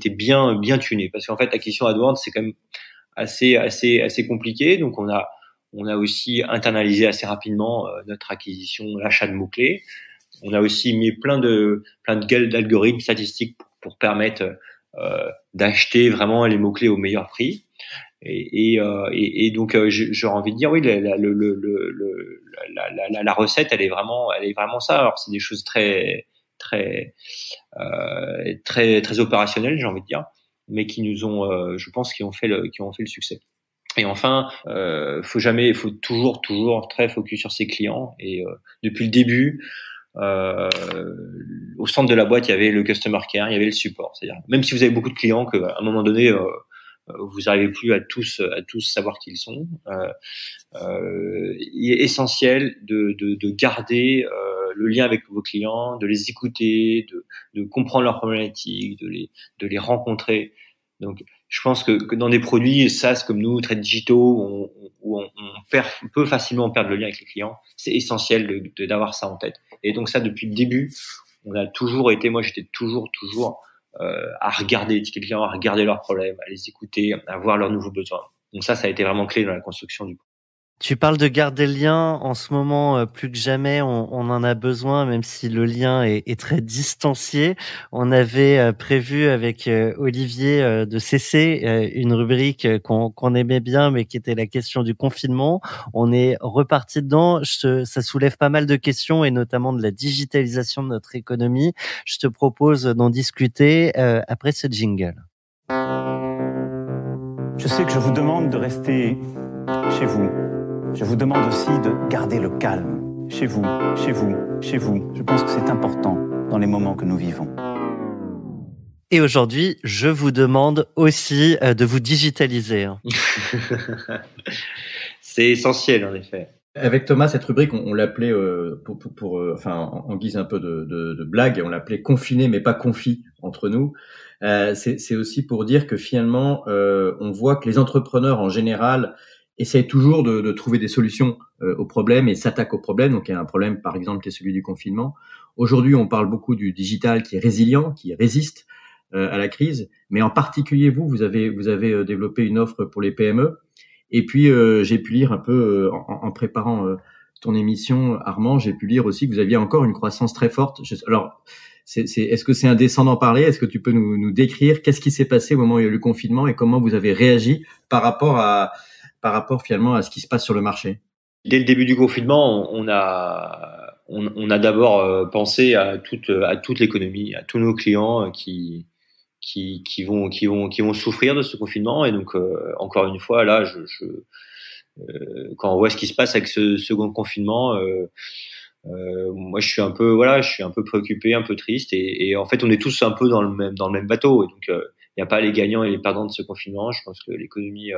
bien tunée, parce qu'en fait l'acquisition AdWords, c'est quand même assez compliqué. Donc on a aussi internalisé assez rapidement notre acquisition, l'achat de mots-clés. On a aussi mis plein d'algorithmes statistiques pour permettre d'acheter vraiment les mots-clés au meilleur prix. Et donc j'aurais envie de dire oui, la recette, elle est vraiment ça. Alors c'est des choses très opérationnelles, j'ai envie de dire, mais qui nous ont, je pense, qui ont fait le succès. Et enfin, faut toujours très focus sur ses clients. Et depuis le début, au centre de la boîte, il y avait le customer care, il y avait le support. C'est-à-dire, même si vous avez beaucoup de clients, qu'à un moment donné, vous n'arrivez plus à tous savoir qui ils sont, il est essentiel de garder le lien avec vos clients, de les écouter, de comprendre leurs problématiques, de les rencontrer. Donc, je pense que dans des produits SaaS comme nous, très digitaux, où on peut facilement perdre le lien avec les clients, c'est essentiel d'avoir ça en tête. Et donc ça, depuis le début, moi j'étais toujours à regarder les tickets clients, à regarder leurs problèmes, à les écouter, à voir leurs nouveaux besoins. Donc ça a été vraiment clé dans la construction du Tu parles de garder le lien. En ce moment, plus que jamais, on en a besoin, même si le lien est très distancié. On avait prévu avec Olivier de cesser une rubrique qu'on aimait bien, mais qui était la question du confinement. On est reparti dedans. Ça soulève pas mal de questions, et notamment de la digitalisation de notre économie. Je te propose d'en discuter après ce jingle. Je sais que je vous demande de rester chez vous. Je vous demande aussi de garder le calme. Chez vous, chez vous, chez vous. Je pense que c'est important dans les moments que nous vivons. Et aujourd'hui, je vous demande aussi de vous digitaliser. C'est essentiel, en effet. Avec Thomas, cette rubrique, on l'appelait, en guise un peu de blague, on l'appelait confiné mais pas confi entre nous. C'est aussi pour dire que finalement, on voit que les entrepreneurs en général essayent toujours de trouver des solutions aux problèmes et s'attaquent aux problèmes. Donc il y a un problème, par exemple, qui est celui du confinement. Aujourd'hui, on parle beaucoup du digital qui est résilient, qui résiste à la crise. Mais en particulier, vous avez développé une offre pour les PME. Et puis, j'ai pu lire un peu en préparant ton émission, Armand, j'ai pu lire aussi que vous aviez encore une croissance très forte. Alors, est-ce que c'est indécent d'en parler? Est-ce que tu peux nous décrire qu'est-ce qui s'est passé au moment où il y a eu le confinement et comment vous avez réagi par rapport finalement à ce qui se passe sur le marché? Dès le début du confinement, on a d'abord pensé à toute l'économie, à tous nos clients qui vont souffrir de ce confinement. Et donc encore une fois, là, quand on voit ce qui se passe avec ce second confinement, moi je suis un peu préoccupé, un peu triste, et en fait on est tous un peu dans le même bateau. Et donc il n'y a pas les gagnants et les perdants de ce confinement. Je pense que l'économie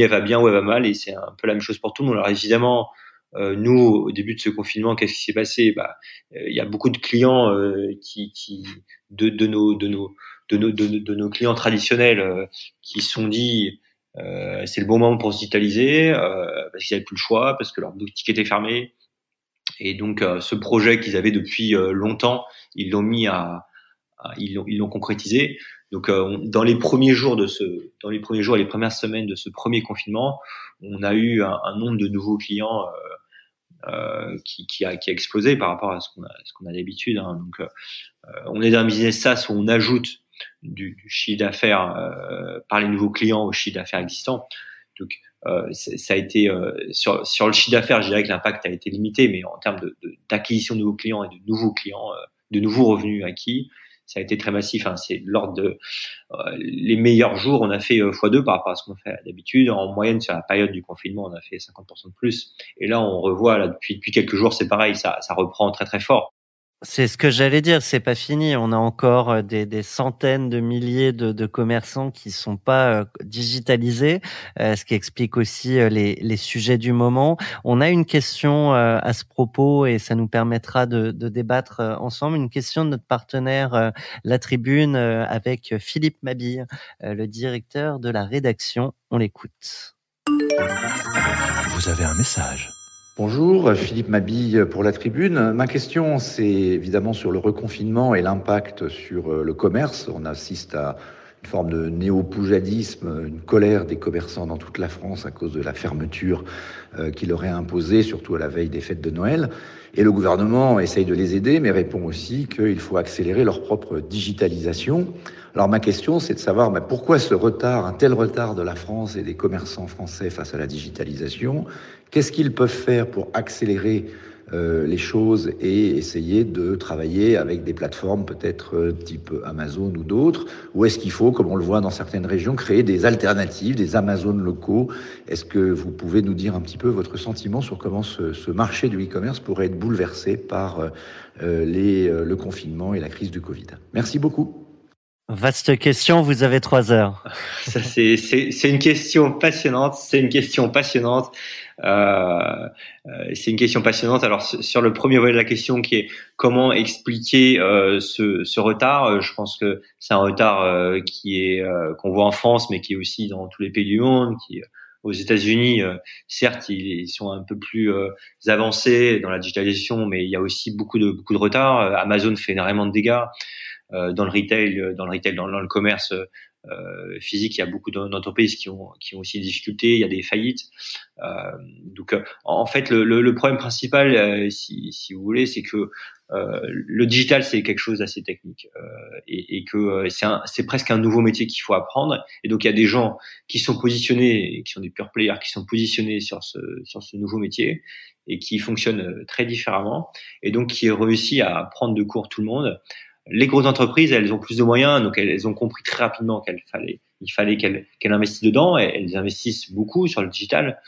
elle va bien ou elle va mal, et c'est un peu la même chose pour tout le monde. Alors évidemment, nous, au début de ce confinement, qu'est-ce qui s'est passé? Il y a beaucoup de clients de nos clients traditionnels qui se sont dit c'est le bon moment pour se digitaliser, parce qu'ils n'avaient plus le choix, parce que leur boutique était fermée, et donc ce projet qu'ils avaient depuis longtemps, ils l'ont concrétisé. Donc dans les premiers jours et les premières semaines de ce premier confinement, on a eu un nombre de nouveaux clients qui a explosé par rapport à ce qu'on a d'habitude. Hein. Donc on est dans un business SaaS où on ajoute du chiffre d'affaires par les nouveaux clients au chiffre d'affaires existant. Donc ça a été sur le chiffre d'affaires, je dirais que l'impact a été limité, mais en termes d'acquisition de nouveaux clients et de nouveaux clients, de nouveaux revenus acquis, ça a été très massif. Hein. C'est lors de les meilleurs jours, on a fait x2 par rapport à ce qu'on fait d'habitude. En moyenne, sur la période du confinement, on a fait 50% de plus. Et là, on revoit là depuis quelques jours, c'est pareil, ça reprend très très fort. C'est ce que j'allais dire, c'est pas fini. On a encore des centaines de milliers de commerçants qui sont pas digitalisés, ce qui explique aussi les sujets du moment. On a une question à ce propos, et ça nous permettra de débattre ensemble. Une question de notre partenaire La Tribune avec Philippe Mabille, le directeur de la rédaction. On l'écoute. Vous avez un message. Bonjour, Philippe Mabille pour La Tribune. Ma question, c'est évidemment sur le reconfinement et l'impact sur le commerce. On assiste à une forme de néo-poujadisme, une colère des commerçants dans toute la France à cause de la fermeture qui leur est imposée, surtout à la veille des fêtes de Noël. Et le gouvernement essaye de les aider, mais répond aussi qu'il faut accélérer leur propre digitalisation. Alors ma question, c'est de savoir pourquoi un tel retard de la France et des commerçants français face à la digitalisation. Qu'est-ce qu'ils peuvent faire pour accélérer les choses et essayer de travailler avec des plateformes peut-être type Amazon ou d'autres? Ou est-ce qu'il faut, comme on le voit dans certaines régions, créer des alternatives, des Amazon locaux? Est-ce que vous pouvez nous dire un petit peu votre sentiment sur comment ce marché du e-commerce pourrait être bouleversé par le confinement et la crise du Covid? Merci beaucoup. Vaste question, vous avez 3 heures. Ça, c'est une question passionnante. C'est une question passionnante. Alors sur le premier volet de la question, qui est comment expliquer ce retard, je pense que c'est un retard qu'on voit en France, mais qui est aussi dans tous les pays du monde, qui aux États-Unis, certes, ils sont un peu plus avancés dans la digitalisation, mais il y a aussi beaucoup de retard. Amazon fait énormément de dégâts dans le retail, dans le commerce physique. Il y a beaucoup d'entreprises qui ont aussi des difficultés. Il y a des faillites. Donc, en fait, le problème principal, si vous voulez, c'est que le digital, c'est quelque chose d'assez technique et que c'est presque un nouveau métier qu'il faut apprendre. Et donc, il y a des gens qui sont positionnés, qui sont des pure players, qui sont positionnés sur ce nouveau métier et qui fonctionnent très différemment. Et donc, qui réussit à prendre de court tout le monde. Les grosses entreprises, elles ont plus de moyens, donc elles ont compris très rapidement il fallait qu'elles investissent dedans. Et elles investissent beaucoup sur le digital.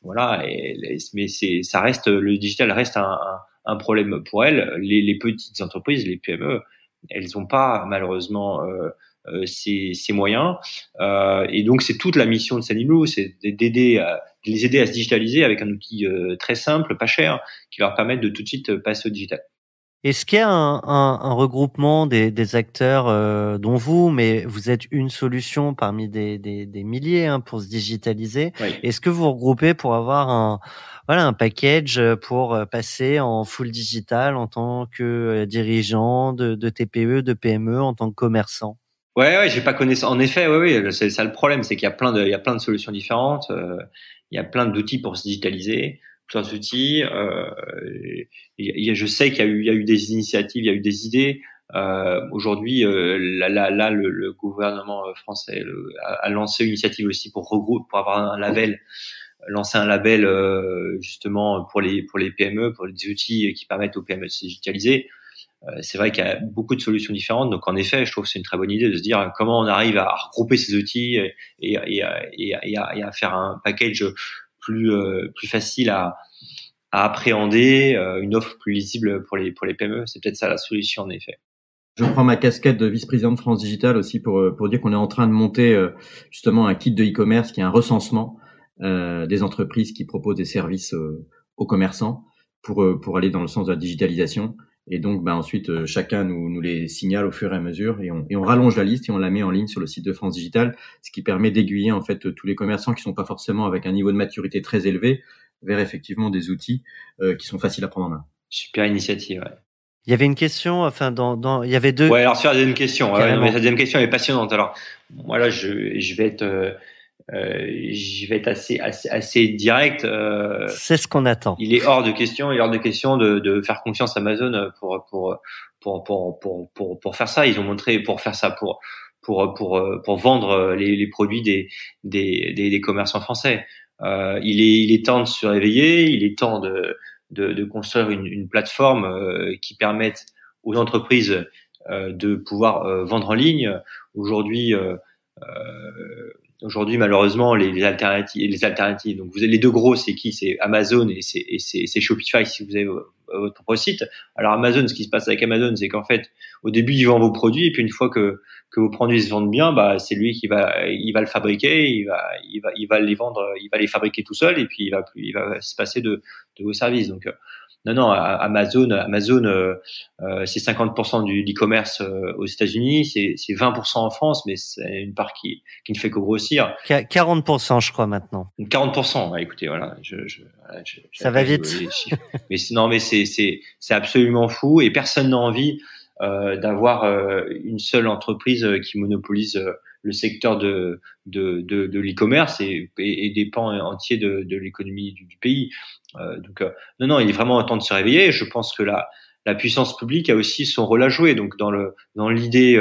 Voilà. Mais le digital reste un problème pour elles. Les petites entreprises, les PME, elles n'ont pas malheureusement ces moyens. Et donc c'est toute la mission de Sending Blue, c'est de les aider à se digitaliser avec un outil très simple, pas cher, qui leur permette de tout de suite passer au digital. Est-ce qu'il y a un regroupement des acteurs dont vous, mais vous êtes une solution parmi des milliers pour se digitaliser. Oui. Est-ce que vous regroupez pour avoir un package pour passer en full digital en tant que dirigeant de TPE, de PME, en tant que commerçant? Ouais, j'ai pas connaissance. En effet, oui, c'est ça le problème, c'est qu'il y a plein de solutions différentes. Il y a plein d'outils pour se digitaliser. Plusieurs outils. Je sais qu'il y a eu des initiatives, il y a eu des idées. Aujourd'hui, le gouvernement français a lancé une initiative aussi pour avoir un label, lancer un label justement pour les PME, pour les outils qui permettent aux PME de se digitaliser. C'est vrai qu'il y a beaucoup de solutions différentes. Donc en effet, je trouve que c'est une très bonne idée de se dire comment on arrive à regrouper ces outils et à faire un package plus facile à appréhender, une offre plus lisible pour les PME. C'est peut-être ça la solution en effet. Je prends ma casquette de vice-président de France Digital aussi pour dire qu'on est en train de monter justement un kit de e-commerce qui est un recensement des entreprises qui proposent des services aux commerçants pour aller dans le sens de la digitalisation. Et donc, ensuite, chacun nous les signale au fur et à mesure et on rallonge la liste et on la met en ligne sur le site de France Digital, ce qui permet d'aiguiller en fait tous les commerçants qui sont pas forcément avec un niveau de maturité très élevé vers effectivement des outils qui sont faciles à prendre en main. Super initiative, ouais. Il y avait une question, il y avait deux. Ouais, alors sur la deuxième question, la deuxième question est passionnante. Alors, moi là, je vais être assez direct. C'est ce qu'on attend. Il est hors de question de faire confiance à Amazon pour faire ça. Ils ont montré pour faire ça, pour vendre les produits des commerçants français. Il est temps de se réveiller. Il est temps de construire une plateforme qui permette aux entreprises de pouvoir vendre en ligne. Aujourd'hui, malheureusement, les alternatives. Donc, vous avez les deux gros, c'est qui? C'est Amazon et c'est Shopify si vous avez votre propre site. Alors, Amazon, ce qui se passe avec Amazon, c'est qu'en fait, au début, il vend vos produits et puis une fois que vos produits se vendent bien, c'est lui qui va le fabriquer, il va les vendre, il va les fabriquer tout seul et puis il va se passer de vos services. Donc, non, Amazon, c'est 50% du e-commerce aux États-Unis, c'est 20% en France, mais c'est une part qui ne fait que grossir. 40%, je crois maintenant. 40%. Écoutez, voilà, ça va vite. Mais c'est absolument fou et personne n'a envie d'avoir une seule entreprise qui monopolise le secteur de l'e-commerce et des pans entiers de l'économie du pays. Donc non, il est vraiment temps de se réveiller. Je pense que la puissance publique a aussi son rôle à jouer. Donc dans l'idée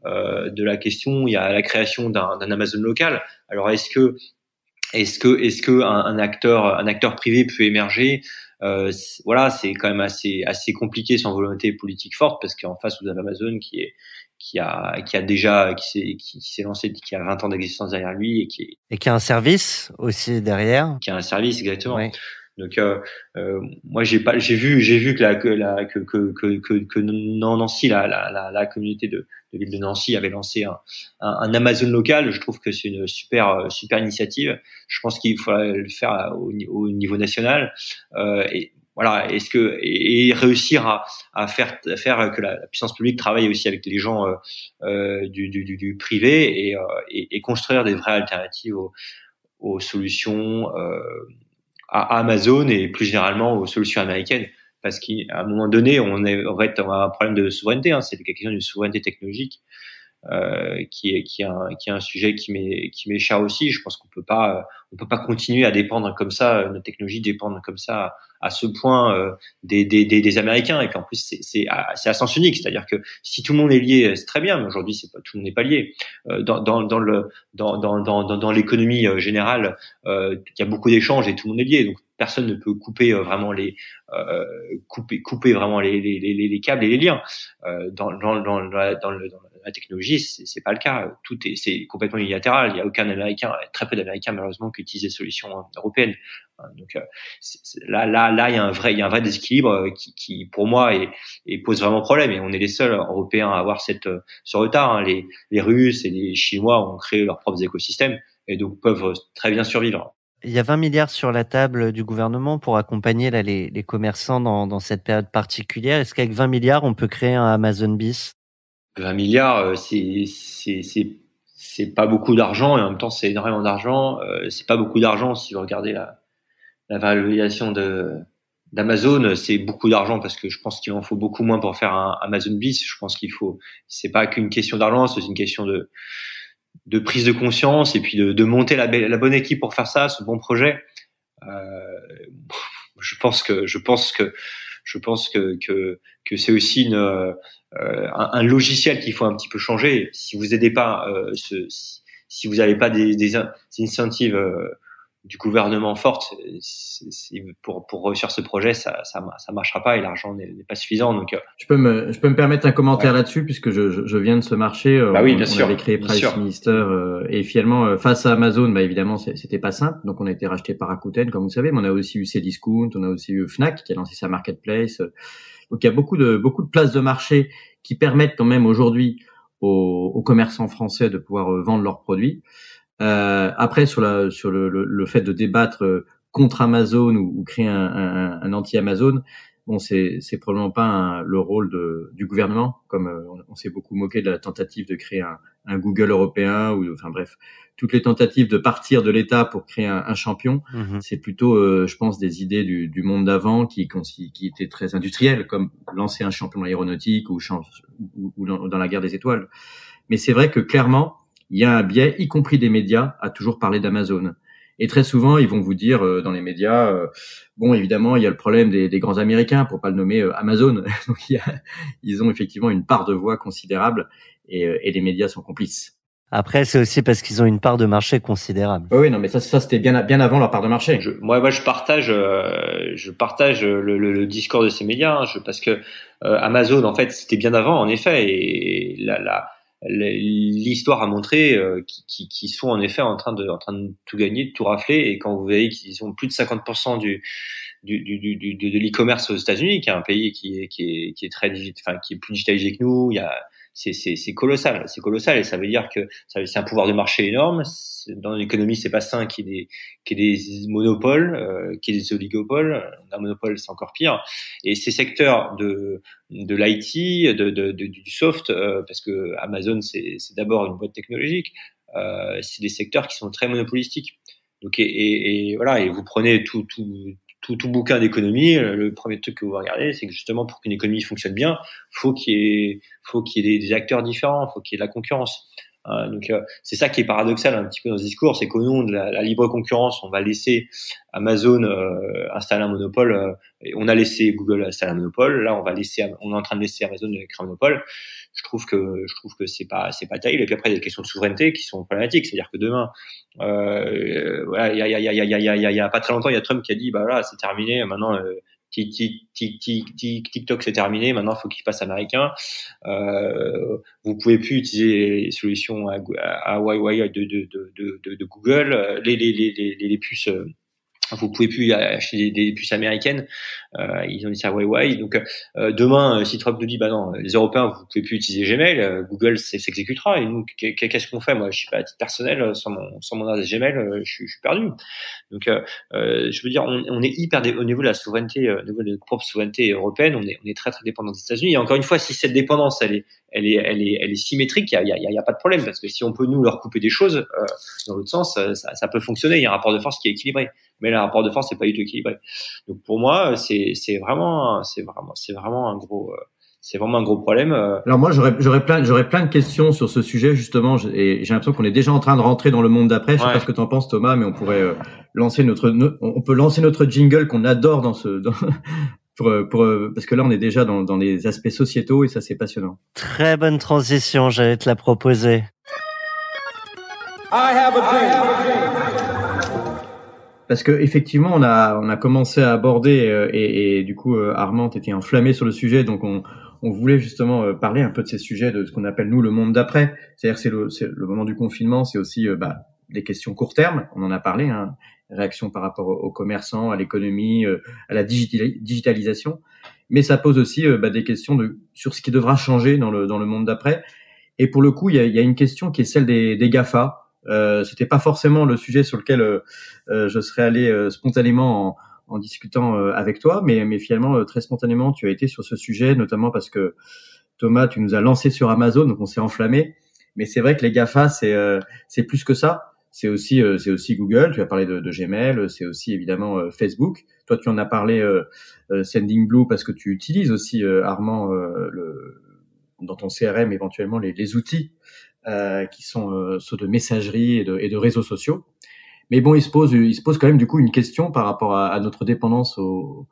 de la question, il y a la création d'un Amazon local. Alors est-ce que un acteur privé peut émerger? Voilà, c'est quand même assez compliqué sans volonté politique forte parce qu'en face vous avez Amazon qui s'est lancé, qui a 20 ans d'existence derrière lui et qui a un service aussi derrière. Qui a un service, exactement. Oui. Donc moi j'ai vu que Nancy, la communauté de ville de Nancy avait lancé un Amazon local. Je trouve que c'est une super initiative. Je pense qu'il faudrait le faire au niveau national et voilà, et réussir à faire que la puissance publique travaille aussi avec les gens du privé et construire des vraies alternatives aux solutions à Amazon et plus généralement aux solutions américaines. Parce qu'à un moment donné, on a un problème de souveraineté. Hein, c'est la question d'une souveraineté technologique qui est un sujet qui m'est cher aussi. Je pense qu'on peut pas continuer à dépendre comme ça, notre technologie dépendre comme ça à ce point des Américains. Et puis en plus, c'est à sens unique, c'est-à-dire que si tout le monde est lié, c'est très bien, mais aujourd'hui, tout le monde n'est pas lié. Dans l'économie générale, il y a beaucoup d'échanges et tout le monde est lié. Donc personne ne peut couper vraiment couper vraiment les câbles et les liens. Dans la technologie, c'est pas le cas. C'est complètement unilatéral. Il y a aucun Américain, très peu d'Américains malheureusement qui utilisent des solutions européennes. Donc là, il y a un vrai déséquilibre qui pour moi pose vraiment problème. Et on est les seuls Européens à avoir ce retard. Hein. Les Russes et les Chinois ont créé leurs propres écosystèmes et donc peuvent très bien survivre. Il y a 20 milliards sur la table du gouvernement pour accompagner là, les commerçants dans cette période particulière. Est-ce qu'avec 20 milliards, on peut créer un Amazon bis? 20 milliards, c'est pas beaucoup d'argent et en même temps c'est énormément d'argent. C'est pas beaucoup d'argent si vous regardez la valorisation d'Amazon, c'est beaucoup d'argent parce que je pense qu'il en faut beaucoup moins pour faire un Amazon bis. Je pense c'est pas qu'une question d'argent, c'est une question de prise de conscience et puis de monter la bonne équipe pour faire ça, ce bon projet. Je pense que c'est aussi un logiciel qu'il faut un petit peu changer. Si vous aidez pas si vous n'avez pas des incentives du gouvernement fortes pour réussir ce projet, ça marchera pas et l'argent n'est pas suffisant. Donc je peux me permettre un commentaire là-dessus puisque je viens de ce marché. Oui, on avait créé Price Minister et finalement face à Amazon, évidemment c'était pas simple. Donc on a été racheté par Rakuten comme vous savez, mais on a aussi eu Cdiscount, on a aussi eu Fnac qui a lancé sa marketplace. Donc il y a beaucoup de places de marché qui permettent quand même aujourd'hui aux commerçants français de pouvoir vendre leurs produits. Après sur le fait de débattre contre Amazon ou créer un anti-Amazon, bon c'est probablement pas le rôle du gouvernement, comme on s'est beaucoup moqué de la tentative de créer un Google européen ou enfin bref, toutes les tentatives de partir de l'État pour créer un champion, c'est plutôt je pense des idées du monde d'avant qui étaient très industrielles, comme lancer un champion dans l'aéronautique ou dans la guerre des étoiles. Mais c'est vrai que clairement il y a un biais, y compris des médias, à toujours parler d'Amazon. Et très souvent, ils vont vous dire dans les médias, bon, évidemment, il y a le problème des grands Américains, pour pas le nommer Amazon. Donc, ils ont effectivement une part de voix considérable et les médias sont complices. Après, c'est aussi parce qu'ils ont une part de marché considérable. Oui, non, mais ça c'était bien avant leur part de marché. Moi, je partage le discours de ces médias, hein, parce que Amazon, en fait, c'était bien avant, en effet, et l'histoire a montré qu'ils sont en effet en train de tout gagner, de tout rafler. Et quand vous voyez qu'ils ont plus de 50% de l'e-commerce aux États-Unis, qui est un pays qui est très qui est plus digitalisé que nous, c'est colossal, et ça veut dire que c'est un pouvoir de marché énorme. Dans l'économie, c'est pas sain qu'il y ait des monopoles, qu'il y ait des oligopoles. Un monopole, c'est encore pire. Et ces secteurs de l'IT, du soft, parce que Amazon, c'est d'abord une boîte technologique, c'est des secteurs qui sont très monopolistiques. Donc, et voilà, et vous prenez tout bouquin d'économie, le premier truc que vous regardez, c'est que justement, pour qu'une économie fonctionne bien, faut qu'il y ait des acteurs différents, faut qu'il y ait de la concurrence. Donc c'est ça qui est paradoxal un petit peu dans ce discours, c'est qu'au nom de la libre concurrence, on va laisser Amazon installer un monopole, et on a laissé Google installer un monopole. Là, on est en train de laisser Amazon créer un monopole. Je trouve que c'est pas terrible. Et puis après, il y a des questions de souveraineté qui sont problématiques. C'est-à-dire que demain, voilà, il y a pas très longtemps, il y a Trump qui a dit, bah voilà, c'est terminé. Maintenant, TikTok c'est terminé. Maintenant, il faut qu'il passe américain. Vous pouvez plus utiliser les solutions à Huawei de Google. Les puces Vous pouvez plus acheter des puces américaines. Ils ont dit ça Huawei. Donc demain, si Trump nous dit bah non, les Européens vous pouvez plus utiliser Gmail, Google s'exécutera. Et nous, qu'est-ce qu'on fait? Moi, je sais pas, à titre personnel, sans mon adresse Gmail, je suis perdu. Donc je veux dire, on est hyper au niveau de la souveraineté, au niveau de notre propre souveraineté européenne, on est très très dépendant des États-Unis. Et encore une fois, si cette dépendance elle est symétrique, il y a pas de problème, parce que si on peut nous leur couper des choses dans l'autre sens, ça peut fonctionner. Il y a un rapport de force qui est équilibré. Mais le rapport de force c'est pas du tout équilibré. Donc pour moi, c'est vraiment un gros problème. Alors moi, j'aurais plein de questions sur ce sujet justement, et j'ai l'impression qu'on est déjà en train de rentrer dans le monde d'après. Je sais pas ce que t'en penses, Thomas, mais on pourrait lancer on peut lancer notre jingle qu'on adore parce que là, on est déjà dans les aspects sociétaux et ça, c'est passionnant. Très bonne transition, j'allais te la proposer. I have a dream. Parce que effectivement, on a commencé à aborder et du coup, Armand était enflammé sur le sujet, donc on voulait justement parler un peu de ces sujets, de ce qu'on appelle nous le monde d'après. C'est-à-dire c'est le moment du confinement, c'est aussi des questions court terme. On en a parlé, hein, réaction par rapport aux commerçants, à l'économie, à la digitalisation. Mais ça pose aussi des questions sur ce qui devra changer dans le monde d'après. Et pour le coup, il y a une question qui est celle des GAFA. C'était pas forcément le sujet sur lequel je serais allé spontanément en discutant avec toi, mais finalement très spontanément tu as été sur ce sujet, notamment parce que Thomas, tu nous as lancé sur Amazon, donc on s'est enflammé. Mais c'est vrai que les GAFA, c'est plus que ça. C'est aussi Google. Tu as parlé de Gmail, c'est aussi évidemment Facebook. Toi, tu en as parlé Sendinblue parce que tu utilises aussi Armand dans ton CRM éventuellement les outils qui sont ceux de messagerie et de réseaux sociaux. Mais bon, il se pose quand même du coup une question par rapport à notre dépendance aux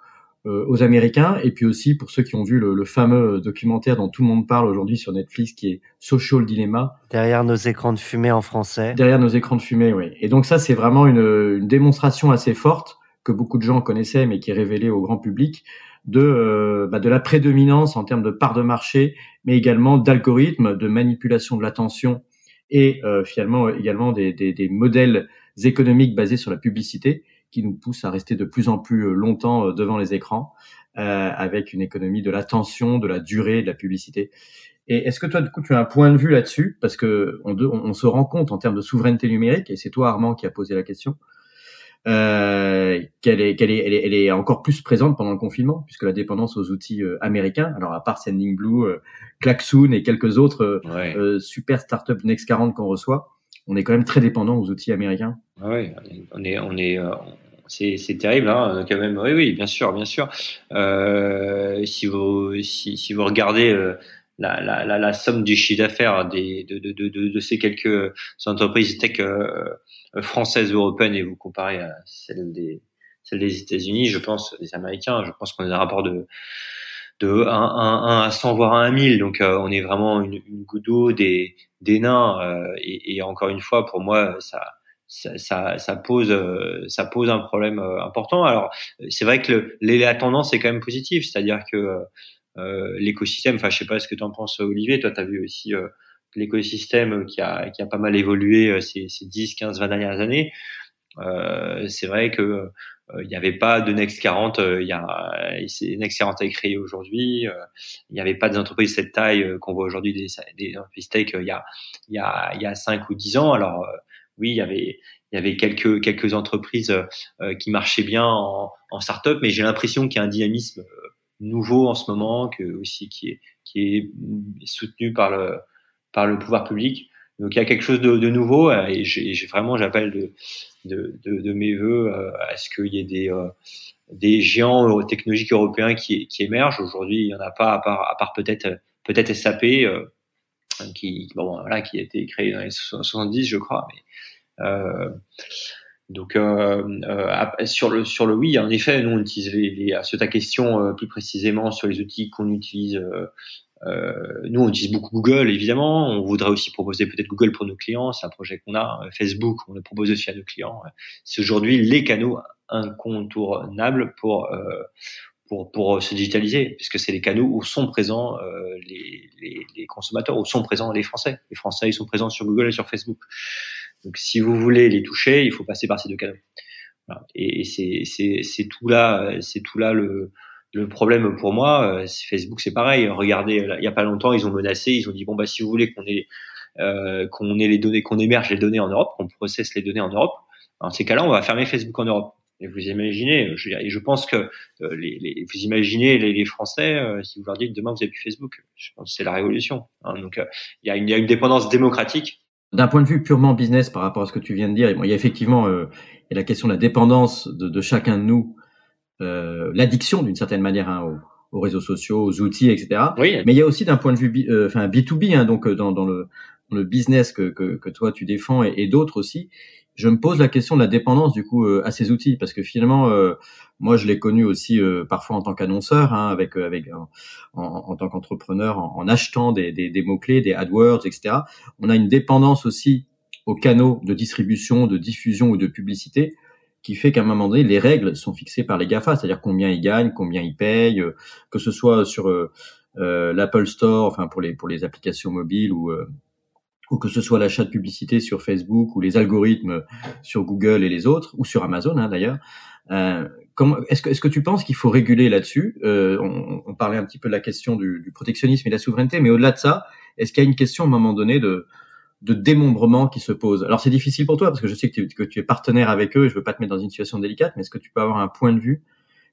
Américains, et puis aussi pour ceux qui ont vu le fameux documentaire dont tout le monde parle aujourd'hui sur Netflix, qui est Social Dilemma. Derrière nos écrans de fumée en français. Derrière nos écrans de fumée, oui. Et donc ça, c'est vraiment une démonstration assez forte que beaucoup de gens connaissaient, mais qui est révélée au grand public, de la prédominance en termes de part de marché, mais également d'algorithmes, de manipulation de l'attention et finalement également des modèles économiques basés sur la publicité qui nous poussent à rester de plus en plus longtemps devant les écrans avec une économie de l'attention, de la durée, de la publicité. Et est-ce que toi, du coup, tu as un point de vue là-dessus? Parce que on se rend compte en termes de souveraineté numérique, et c'est toi, Armand, qui a posé la question, qu'elle est encore plus présente pendant le confinement, puisque la dépendance aux outils américains, alors à part Sendinblue, Klaxoon et quelques autres super startups Next 40 qu'on reçoit, on est quand même très dépendant aux outils américains. Ouais, c'est terrible, hein, quand même. Oui, bien sûr. Si vous regardez la somme du chiffre d'affaires de ces quelques entreprises tech françaises ou européennes, et vous comparez à celle des États-Unis, je pense, des Américains, je pense qu'on a un rapport de 1 à 100 voire 1 à 1000, donc on est vraiment une goutte d'eau des nains, et encore une fois, pour moi, ça pose un problème important. Alors c'est vrai que la tendance est quand même positive, c'est-à-dire que l'écosystème, enfin je sais pas ce que tu en penses, Olivier, toi tu as vu aussi l'écosystème qui a pas mal évolué ces 10, 15, 20 dernières années. C'est vrai que il n'y avait pas de Next 40, Next 40 a été créé aujourd'hui, il n'y avait pas des entreprises de cette taille qu'on voit aujourd'hui, des entreprises tech il y a 5 ou 10 ans. Alors oui, il y avait quelques entreprises qui marchaient bien en start-up, mais j'ai l'impression qu'il y a un dynamisme nouveau en ce moment, qui est soutenu par le pouvoir public. Donc il y a quelque chose de nouveau, et j'appelle de mes vœux à ce qu'il y ait des géants technologiques européens qui émergent. Aujourd'hui, il y en a pas à part peut-être SAP qui a été créé dans les 70, je crois. Mais sur le oui, en effet, nous on utilise sur ta question plus précisément sur les outils qu'on utilise. Nous, on utilise beaucoup Google, évidemment. On voudrait aussi proposer peut-être Google pour nos clients. C'est un projet qu'on a. Facebook, on le propose aussi à nos clients. C'est aujourd'hui les canaux incontournables pour se digitaliser, puisque c'est les canaux où sont présents les consommateurs, où sont présents les Français. Les Français, ils sont présents sur Google et sur Facebook. Donc, si vous voulez les toucher, il faut passer par ces deux canaux. Voilà. Et c'est tout là le problème pour moi. Facebook, c'est pareil. Regardez, il y a pas longtemps, ils ont menacé, ils ont dit bon bah si vous voulez qu'on ait les données, qu'on émerge les données en Europe, qu'on processe les données en Europe, dans ces cas-là, on va fermer Facebook en Europe. Et vous imaginez, je pense que vous imaginez les Français, si vous leur dites demain vous avez plus Facebook, je pense que c'est la révolution. Hein. Donc il y a une dépendance démocratique. D'un point de vue purement business par rapport à ce que tu viens de dire, il y a effectivement il y a la question de la dépendance de chacun de nous, l'addiction d'une certaine manière aux réseaux sociaux, aux outils, etc. Oui. Mais il y a aussi d'un point de vue B2B, hein, donc dans le business que toi tu défends et d'autres aussi. Je me pose la question de la dépendance du coup à ces outils, parce que finalement moi je l'ai connu aussi parfois en tant qu'annonceur, hein, en tant qu'entrepreneur, en achetant des mots clés, des AdWords, etc. On a une dépendance aussi aux canaux de distribution, de diffusion ou de publicité, qui fait qu'à un moment donné les règles sont fixées par les GAFA, c'est-à-dire combien ils gagnent, combien ils payent, que ce soit sur l'Apple Store, enfin pour les applications mobiles ou que ce soit l'achat de publicité sur Facebook ou les algorithmes sur Google et les autres, ou sur Amazon hein, d'ailleurs. Est-ce que tu penses qu'il faut réguler là-dessus? On parlait un petit peu de la question du protectionnisme et de la souveraineté, mais au-delà de ça, est-ce qu'il y a une question à un moment donné de démembrement qui se pose? Alors c'est difficile pour toi parce que je sais que tu es partenaire avec eux et je veux pas te mettre dans une situation délicate, mais est-ce que tu peux avoir un point de vue,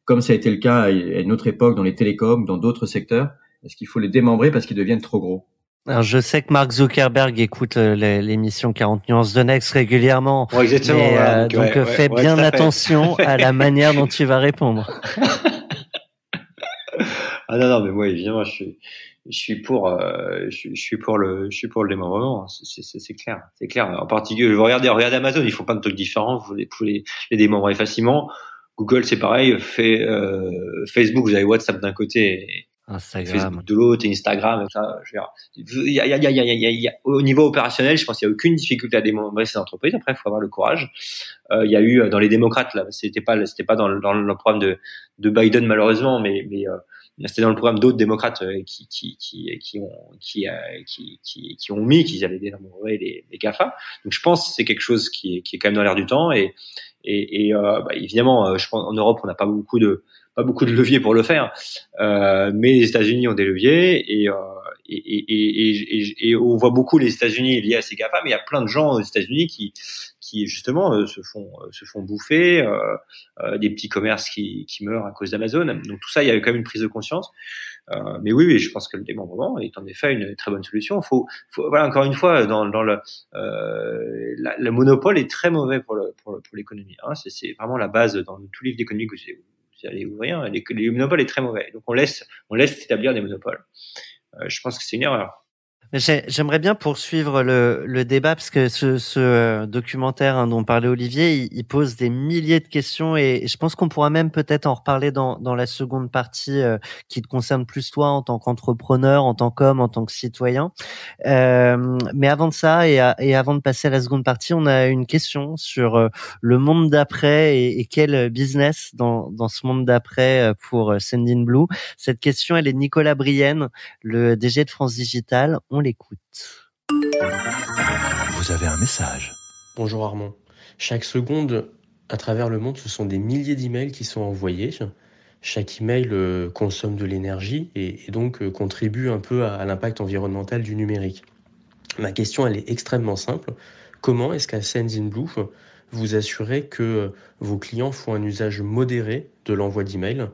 comme ça a été le cas à une autre époque dans les télécoms, dans d'autres secteurs? Est-ce qu'il faut les démembrer parce qu'ils deviennent trop gros? Alors, je sais que Mark Zuckerberg écoute l'émission 40 nuances de Next régulièrement. Ouais, exactement. Mais, voilà. donc fais bien attention à la manière dont tu vas répondre. Ah non, mais moi, évidemment, je suis pour le démembrement. C'est clair, c'est clair. En particulier, regardez Amazon, ils font plein de trucs différents. Vous pouvez les démembrer facilement. Google, c'est pareil. Facebook, vous avez WhatsApp d'un côté. Instagram. Facebook de l'autre, Instagram, ça, il y a, au niveau opérationnel, je pense qu'il y a aucune difficulté à démembrer ces entreprises. Après, il faut avoir le courage. Il y a eu dans les démocrates là, c'était pas dans le programme de Biden malheureusement, mais c'était dans le programme d'autres démocrates qui ont mis qu'ils allaient dénombrer les GAFA. Donc je pense que c'est quelque chose qui est quand même dans l'air du temps et évidemment, je pense en Europe on n'a pas beaucoup de leviers pour le faire, mais les États-Unis ont des leviers et on voit beaucoup les États-Unis liés à ces GAFA, mais il y a plein de gens aux États-Unis qui justement se font bouffer, des petits commerces qui meurent à cause d'Amazon. Donc tout ça, il y a quand même une prise de conscience. Mais oui, je pense que le démembrement est en effet une très bonne solution. Voilà, encore une fois, dans le monopole est très mauvais pour l'économie. Hein. C'est vraiment la base dans tout livre d'économie que vous allez ouvrir. Le monopole est très mauvais. Donc on laisse s'établir des monopoles. Je pense que c'est une erreur. J'aimerais bien poursuivre le débat parce que ce documentaire dont parlait Olivier, il pose des milliers de questions et je pense qu'on pourra même peut-être en reparler dans la seconde partie qui te concerne plus toi en tant qu'entrepreneur, en tant qu'homme, en tant que citoyen. Mais avant de ça et avant de passer à la seconde partie, on a une question sur le monde d'après et quel business dans ce monde d'après pour Sendinblue. Cette question, elle est de Nicolas Brienne, le DG de France Digital. On l'écoute. Vous avez un message. Bonjour Armand. Chaque seconde, à travers le monde, ce sont des milliers d'emails qui sont envoyés. Chaque email consomme de l'énergie et donc contribue un peu à l'impact environnemental du numérique. Ma question, elle est extrêmement simple. Comment est-ce qu'à Sendinblue, vous assurez que vos clients font un usage modéré de l'envoi d'emails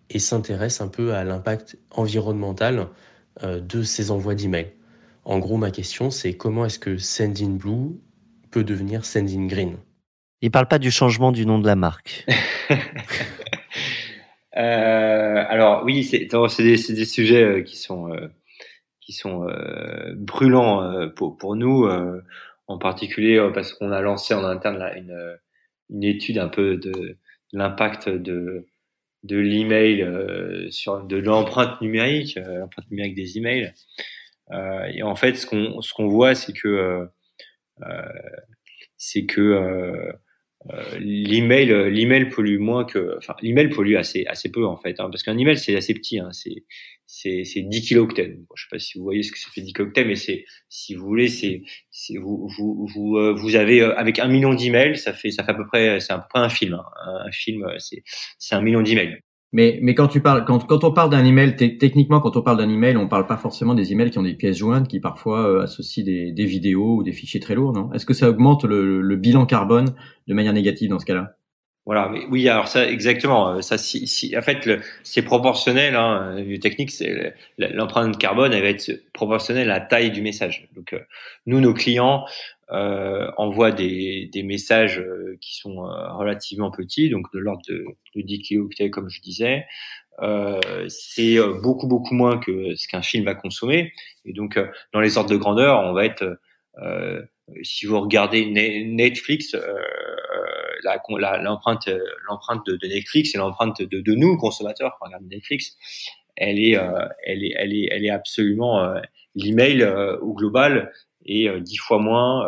et s'intéressent un peu à l'impact environnemental de ces envois d'emails? En gros, ma question, c'est comment est-ce que Sendinblue peut devenir Sendingreen? Il parle pas du changement du nom de la marque. Alors oui, c'est des sujets qui sont brûlants pour nous, en particulier parce qu'on a lancé en interne là, une étude un peu de l'impact de l'email de l'empreinte numérique des emails. Et en fait, ce qu'on voit, c'est que L'email pollue moins que, enfin, l'email pollue assez peu en fait, hein, parce qu'un email c'est assez petit, hein, c'est 10 kilooctets. Bon, je sais pas si vous voyez ce que ça fait 10 kilooctets, mais si vous voulez, vous avez avec 1 million d'emails, ça fait à peu près, c'est à peu près un film, hein. Un film, c'est 1 million d'emails. Mais quand on parle d'un email, techniquement, quand on parle d'un email, on parle pas forcément des emails qui ont des pièces jointes, qui parfois associent des vidéos ou des fichiers très lourds, non? Est-ce que ça augmente le bilan carbone de manière négative dans ce cas-là? Voilà, mais oui, alors ça exactement. Ça, en fait, c'est proportionnel. Hein, une technique, c'est l'empreinte carbone, elle va être proportionnelle à la taille du message. Donc, nous, nos clients envoient des messages qui sont relativement petits, donc de l'ordre de 10 kilooctets, comme je disais. C'est beaucoup moins que ce qu'un film va consommer. Et donc, dans les ordres de grandeur, on va être si vous regardez Netflix, l'empreinte de Netflix et l'empreinte de nous consommateurs qui regardent Netflix, elle est absolument l'email au global est 10 fois moins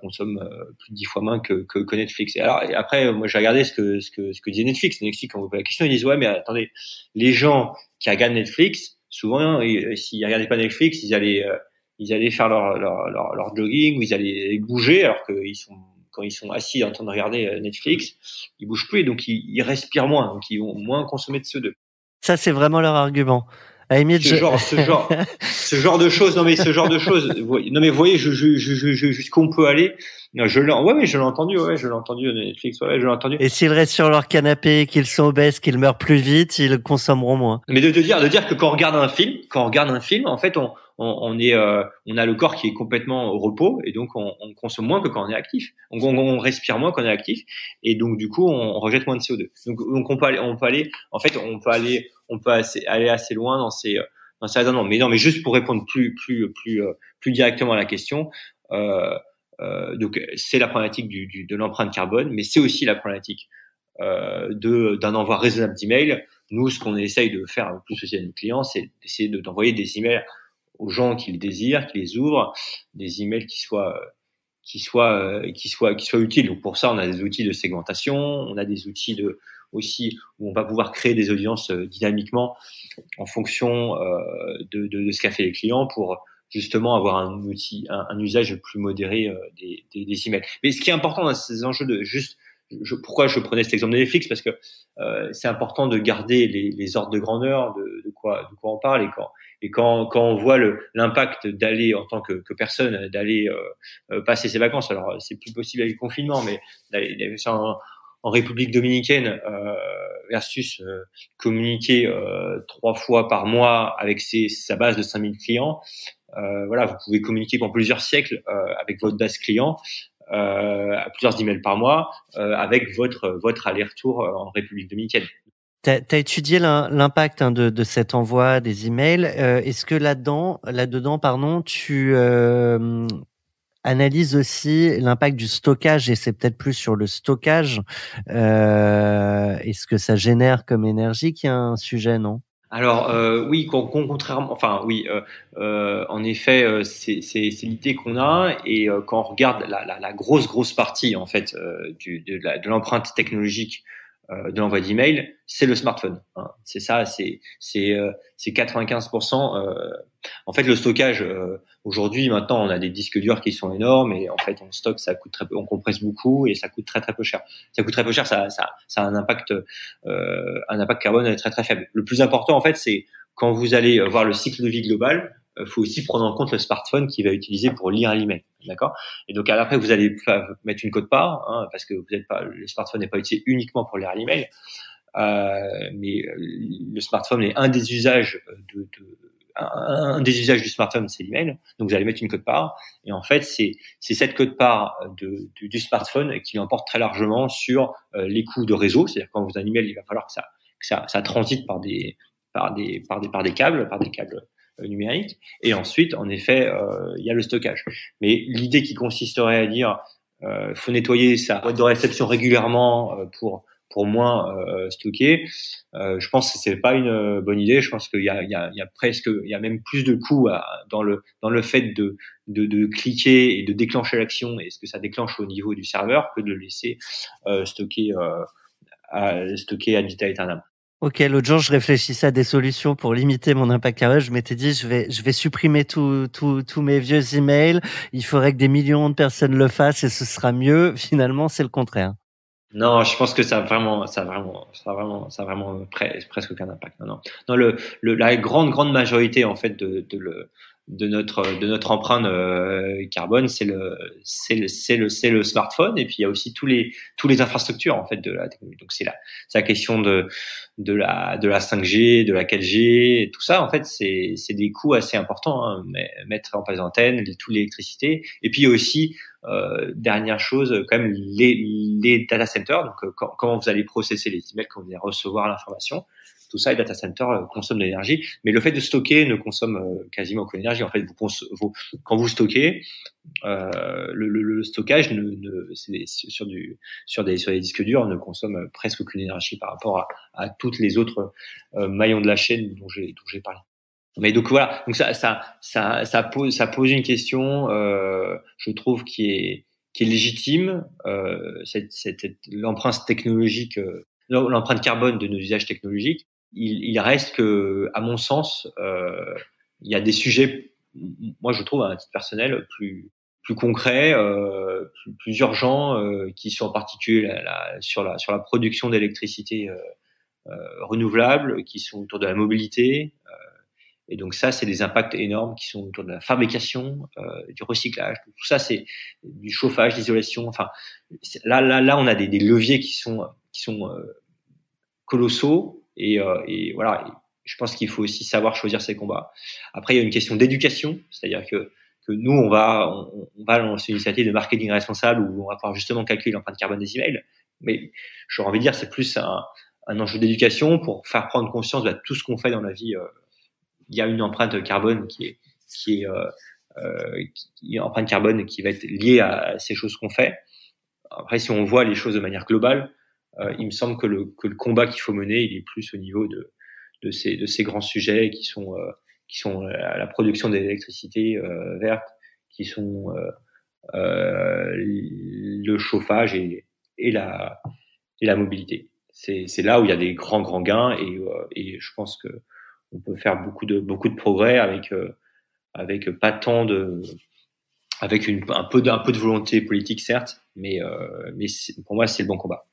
consomme plus de 10 fois moins que Netflix. Et alors et après moi j'ai regardé ce que disait Netflix. Netflix, quand on vous pose la question, ils disent ouais mais attendez, les gens qui regardent Netflix souvent s'ils regardaient pas Netflix, ils allaient faire leur jogging ou ils allaient bouger, alors que quand ils sont assis en train de regarder Netflix, ils bougent plus et donc ils respirent moins, donc ils vont moins consommer de CO2. Ça, c'est vraiment leur argument. À limite, ce genre de choses. Non mais ce genre de choses. Non mais vous voyez, jusqu'où on peut aller. Non, je l'ai entendu. Ouais, je l'ai entendu Netflix. Ouais, je l'ai entendu. Et s'ils restent sur leur canapé, qu'ils sont obèses, qu'ils meurent plus vite, ils consommeront moins. Mais de dire que quand on regarde un film, en fait, on a le corps qui est complètement au repos et donc on consomme moins que quand on est actif. On respire moins quand on est actif et donc du coup on rejette moins de CO2. Donc on peut aller assez loin dans ces raisonnements. Mais non, mais juste pour répondre plus directement à la question, donc c'est la problématique de l'empreinte carbone, mais c'est aussi la problématique d'un envoi raisonnable d'emails. Nous, ce qu'on essaye de faire le plus aussi à nos clients, c'est d'essayer d'envoyer des emails aux gens qui le désirent, qui les ouvrent, des emails qui soient utiles. Donc pour ça, on a des outils de segmentation, on a des outils aussi où on va pouvoir créer des audiences dynamiquement en fonction de ce qu'a fait les clients pour justement avoir un usage plus modéré des emails. Mais ce qui est important dans ces enjeux pourquoi je prenais cet exemple de Netflix, parce que c'est important de garder les ordres de grandeur de quoi on parle et quand on voit l'impact d'aller en tant que personne d'aller passer ses vacances. Alors c'est plus possible avec le confinement, mais d'aller en République dominicaine versus communiquer 3 fois par mois avec sa base de 5000 clients. Voilà, vous pouvez communiquer pendant plusieurs siècles avec votre base client. À plusieurs emails par mois avec votre aller-retour en République dominicaine. T'as étudié l'impact de cet envoi des emails. Est-ce que là-dedans, tu analyses aussi l'impact du stockage, et c'est peut-être plus sur le stockage, est-ce que ça génère comme énergie qui est un sujet, non? Alors oui, contrairement, enfin oui, en effet, c'est l'idée qu'on a et quand on regarde la grosse partie en fait de l'empreinte technologique de l'envoi d'email, c'est le smartphone. Hein. C'est ça, c'est 95%. En fait, le stockage aujourd'hui, maintenant, on a des disques durs qui sont énormes et en fait, on stocke, ça coûte très peu, on compresse beaucoup et ça coûte très peu cher. Ça coûte très peu cher, ça a un impact carbone très très faible. Le plus important, en fait, c'est quand vous allez voir le cycle de vie global, faut aussi prendre en compte le smartphone qui va utiliser pour lire l'email, d'accord? Et donc après vous allez mettre une cote-part, hein, parce que le smartphone n'est pas utilisé uniquement pour lire l'email, mais le smartphone est un des usages un des usages du smartphone, c'est l'email. Donc vous allez mettre une cote-part, et en fait c'est cette cote-part du smartphone qui l'emporte très largement sur les coûts de réseau. C'est-à-dire quand vous avez un email, il va falloir que ça transite par des câbles numérique. Et ensuite, en effet, il y a le stockage. Mais l'idée qui consisterait à dire faut nettoyer sa boîte de réception régulièrement pour pour moins stocker. Je pense que c'est pas une bonne idée. Je pense qu'il y a même plus de coûts dans le fait de cliquer et de déclencher l'action et ce que ça déclenche au niveau du serveur que de le laisser stocker ad vitam aeternam. Ok, l'autre jour, je réfléchissais à des solutions pour limiter mon impact carbone. Je m'étais dit, je vais supprimer tous mes vieux emails. Il faudrait que des millions de personnes le fassent et ce sera mieux. Finalement, c'est le contraire. Non, je pense que ça a vraiment presque aucun impact. Non. La grande majorité en fait de notre empreinte carbone, c'est le smartphone, et puis il y a aussi tous les infrastructures en fait de la technologie. Donc c'est la question de la 5G, de la 4G, et tout ça en fait c'est des coûts assez importants, hein, mettre en place des antennes, toute l'électricité, et puis il y a aussi dernière chose quand même les data centers. Donc comment vous allez processer les emails, quand vous allez recevoir l'information. Tout ça, les data centers consomment de l'énergie, mais le fait de stocker ne consomme quasiment aucune énergie. En fait, quand vous stockez, le stockage c'est sur des disques durs ne consomme presque aucune énergie par rapport à toutes les autres maillons de la chaîne dont j'ai parlé. Mais donc voilà, donc ça pose une question, je trouve qui est légitime, l'empreinte technologique, l'empreinte carbone de nos usages technologiques. Il reste que, à mon sens, il y a des sujets, moi je trouve à un titre personnel, plus concrets, plus urgents, qui sont en particulier sur la production d'électricité renouvelable, qui sont autour de la mobilité. Et donc ça, c'est des impacts énormes qui sont autour de la fabrication, du recyclage. Tout ça, c'est du chauffage, l'isolation. Enfin, là, on a des leviers qui sont colossaux. Et voilà, je pense qu'il faut aussi savoir choisir ses combats. Après, il y a une question d'éducation, c'est-à-dire que nous, on va lancer une initiative de marketing responsable où on va pouvoir justement calculer l'empreinte carbone des emails. Mais j'aurais envie de dire, c'est plus un enjeu d'éducation pour faire prendre conscience de tout ce qu'on fait dans la vie. Il y a une empreinte carbone qui est une empreinte carbone qui va être liée à ces choses qu'on fait. Après, si on voit les choses de manière globale, il me semble que le combat qu'il faut mener, il est plus au niveau de ces grands sujets qui sont la production d'électricité verte, qui sont le chauffage et la mobilité. C'est là où il y a des grands gains, et je pense que on peut faire beaucoup de progrès avec pas tant avec un peu de volonté politique, certes, mais pour moi c'est le bon combat.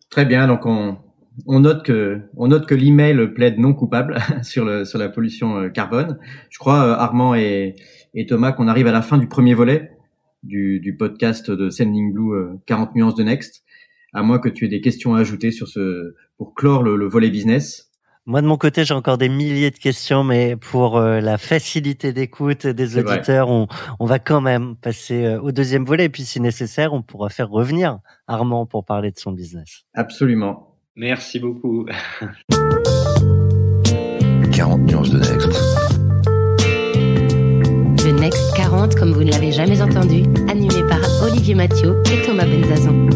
Très bien, donc on note que l'email plaide non coupable sur la pollution carbone. Je crois, Armand et Thomas, qu'on arrive à la fin du premier volet du podcast de Sending Blue 40 nuances de Next. À moins que tu aies des questions à ajouter pour clore le volet business. Moi, de mon côté, j'ai encore des milliers de questions, mais pour la facilité d'écoute des auditeurs, on va quand même passer au deuxième volet. Et puis, si nécessaire, on pourra faire revenir Armand pour parler de son business. Absolument. Merci beaucoup. 40 nuances de Next. Le Next 40, comme vous ne l'avez jamais entendu, animé par Olivier Mathieu et Thomas Benzazon.